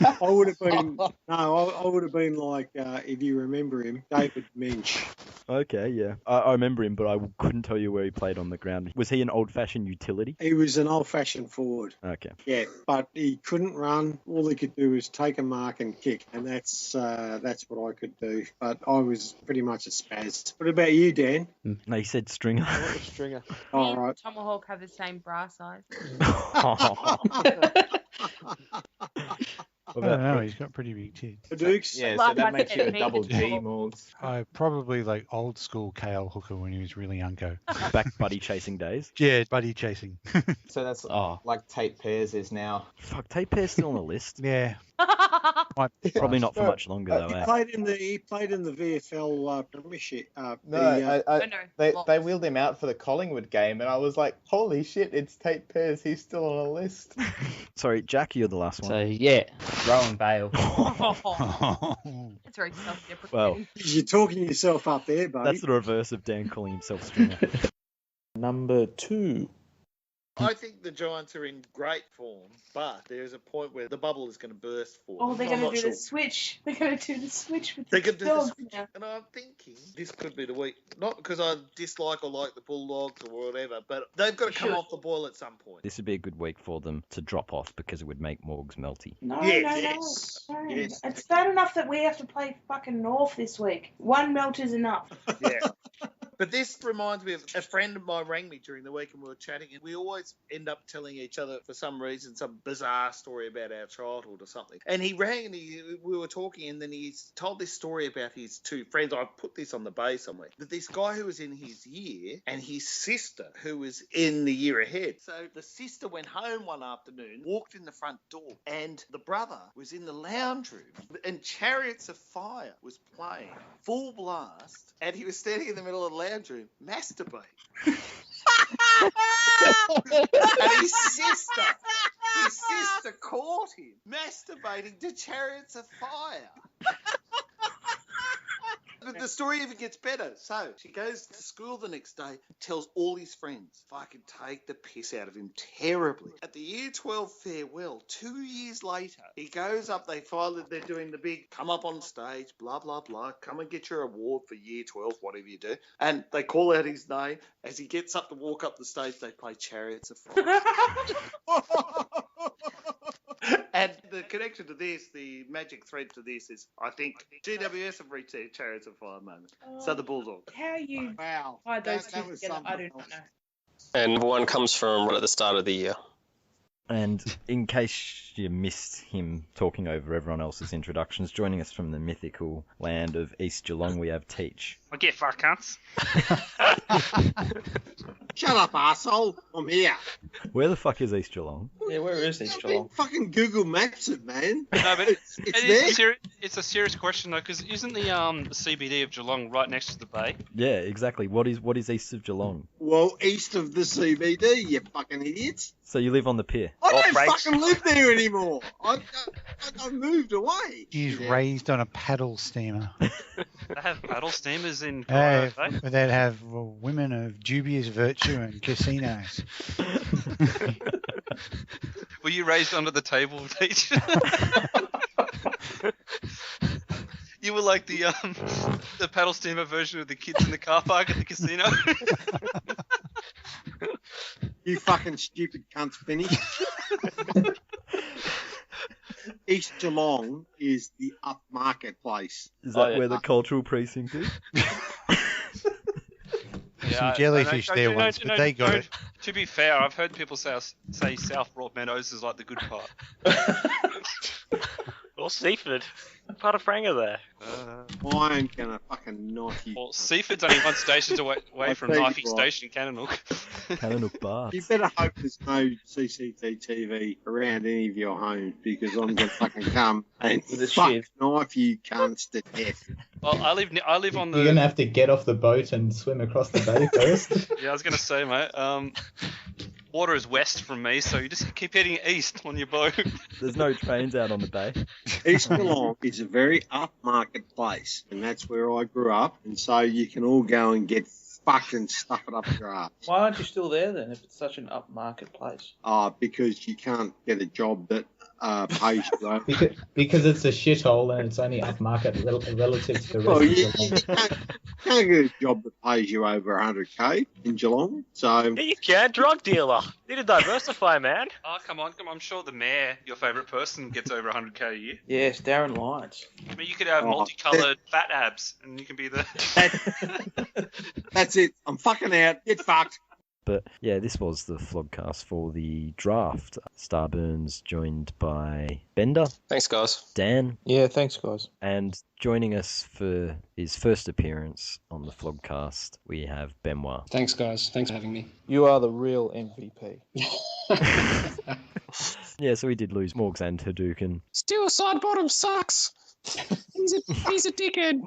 I would have been, no, I would have been like, if you remember him, David Mensch. Okay, yeah. I remember him, but I couldn't tell you where he played on the ground. Was he an old-fashioned utility? He was an old-fashioned forward. Okay. Yeah, but he couldn't run. All he could do was take a mark and kick, and that's what I could do. But I was pretty much a spaz. What about you, Dan? No, he said stringer. Stringer. All right. Tomahawk have the same bra size. I don't know, he's got pretty big tits. Hadukes? Yeah, so Love that my makes you a technique. double G, Morgs. I probably like old school Kale Hooker when he was really younger. Back buddy chasing days. Yeah, buddy chasing. So that's Oh. like Tate Pears is now. Fuck, Tate Pear's still on the list. Yeah. Probably not for much longer, though, He eh? played in the VFL Premiership. They wheeled him out for the Collingwood game, and I was like, holy shit, it's Tate Pears. He's still on a list. Sorry, Jack, you're the last one. So, yeah, Rowan Bale. It's very self-deprecating. Well, You're talking yourself up there, buddy. that's the reverse of Dan calling himself stringer. Number 2. I think the Giants are in great form, but there's a point where the bubble is going to burst for them. Oh, they're I'm going to not do the sure. switch. They're going to do the switch with They the could do the dogs switch, now. and I'm thinking this could be the week. Not because I dislike or like the Bulldogs or whatever, but they've got to come off the boil at some point. This would be a good week for them to drop off because it would make Morgs melty. No, Yes. no. Yes. It's bad enough that we have to play fucking North this week. One melt is enough. Yeah. But this reminds me of a friend of mine rang me during the week and we were chatting, and we always end up telling each other, for some reason, some bizarre story about our childhood or something. And he rang and we were talking, and then he told this story about his two friends. I put this on the bay somewhere. That this guy who was in his year and his sister who was in the year ahead. So the sister went home one afternoon, walked in the front door, and the brother was in the lounge room, and Chariots of Fire was playing full blast, and he was standing in the middle of the lounge room masturbating. And his sister caught him masturbating to Chariots of Fire. But the story even gets better. So she goes to school the next day, tells all his friends, fucking take the piss out of him terribly. At the year 12 farewell, 2 years later, he goes up, they find that they're doing the big come up on stage, blah, blah, blah, come and get your award for year 12, whatever you do. And they call out his name. As he gets up to walk up the stage, they play Chariots of Fire. And the connection to this, the magic thread to this is, I think GWS have reached their Chariots of Fire moment. So the Bulldogs. How you Wow. tie those That two was together, I do something not know. And number 1 comes from right at the start of the year. And in case you missed him talking over everyone else's introductions, joining us from the mythical land of East Geelong, we have Teach. I get fuck cunts. Shut up, arsehole. I'm here. Where the fuck is East Geelong? Yeah, where is East Geelong? Fucking Google Maps it, man. No, but It's there. it's a serious question though, because isn't the CBD of Geelong right next to the bay? Yeah, exactly. What is east of Geelong? Well, east of the CBD, you fucking idiots. So you live on the pier? I don't fucking live there anymore. I moved away. He's raised on a paddle steamer. They have paddle steamers in Hey, Colorado. but they'd have women of dubious virtue and casinos. Were you raised under the table, Teach? You were like the paddle steamer version of the kids in the car park at the casino. You fucking stupid cunts, Finny. East Geelong is the upmarket place. Is that where the cultural precinct is? Some jellyfish there once, but they got it. To be fair, I've heard people say South Broadmeadows is like the good part. Or Seaford. Part of Franga there. I ain't gonna fucking knife you. Well, Seaford's only one station away from Knifey Station, Cannonook. Cannonook Bar. You better hope there's no CCTV around any of your homes, because I'm gonna fucking come and knife you cunts to death. Well, I live on the. You're gonna have to get off the boat and swim across the bay first. Yeah, I was gonna say, mate. Water is west from me, so you just keep heading east on your boat. There's no trains out on the bay. East Geelong is a very upmarket place, and that's where I grew up, and so you can all go and get fucked and stuff it up your ass. Why aren't you still there then if it's such an upmarket place? Because you can't get a job that pays you over. Because it's a shithole and it's only upmarket relative to the rest Well, of you Geelong. can't get a job that pays you over 100k in Geelong. So Yeah, you can. Drug dealer. Need to diversify, man. Oh, come on. I'm sure the mayor, your favourite person, gets over 100k a year. Yes, Darren Lyons. I mean, you could have multicoloured fat abs, and you can be the... that's it. I'm fucking out. Get fucked. But yeah, this was the vlogcast for the draft. Starburns joined by Bender. Thanks, guys. Dan. Yeah, thanks, guys. And joining us for his first appearance on the vlogcast, we have Benwah. Thanks, guys. Thanks for having me. You are the real MVP. Yeah, so we did lose Morgs and Haduken. Still, side bottom sucks. He's a dickhead.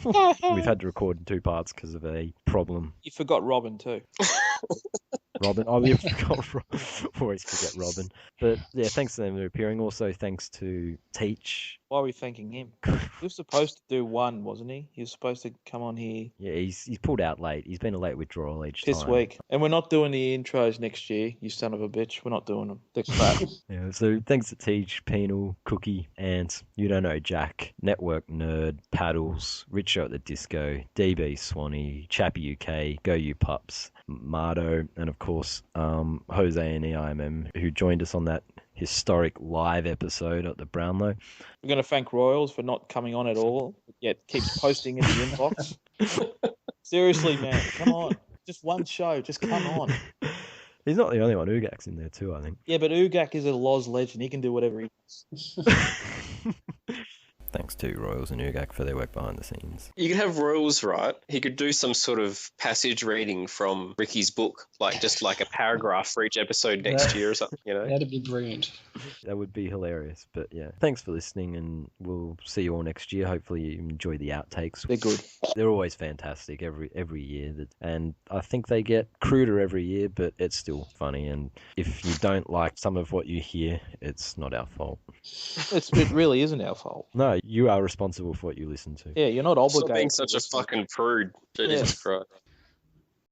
We've had to record in 2 parts because of a problem. You forgot Robin too. Robin. Oh, we forgot. Always forget Robin. But yeah, thanks to them for appearing. Also, thanks to Teach. Why are we thanking him? He was supposed to do one, wasn't he? He was supposed to come on here Yeah, he's pulled out late. He's been a late withdrawal each this time. week. And we're not doing the intros next year, you son of a bitch. We're not doing them. They're crap. Yeah, so thanks to Teach, Penal, Cookie, Ant, You Don't Know Jack, Network Nerd, Paddles, Rich Show at the Disco, DB Swanee, Chappy UK, Go You Pups, Mardo, and of course Jose and EIMM, who joined us on that historic live episode at the Brownlow. We're going to thank Royals for not coming on at all, yet keeps posting in the inbox. Seriously, man, come on. Just one show, just come on. He's not the only one. Ugak's in there too, I think. Yeah, but Ugak is a Loz legend. He can do whatever he wants. Thanks to Royals and Ugak for their work behind the scenes. You could have rules, right? He could do some sort of passage reading from Ricky's book, just like a paragraph for each episode next year or something, you know? That'd be brilliant. That would be hilarious. But yeah, thanks for listening, and we'll see you all next year. Hopefully you enjoy the outtakes. They're good. They're always fantastic every year. And I think they get cruder every year, but it's still funny. And if you don't like some of what you hear, it's not our fault. It really isn't our fault. No, you are responsible for what you listen to. Yeah, you're not Stop obligated. being such a fucking prude. Jesus Christ.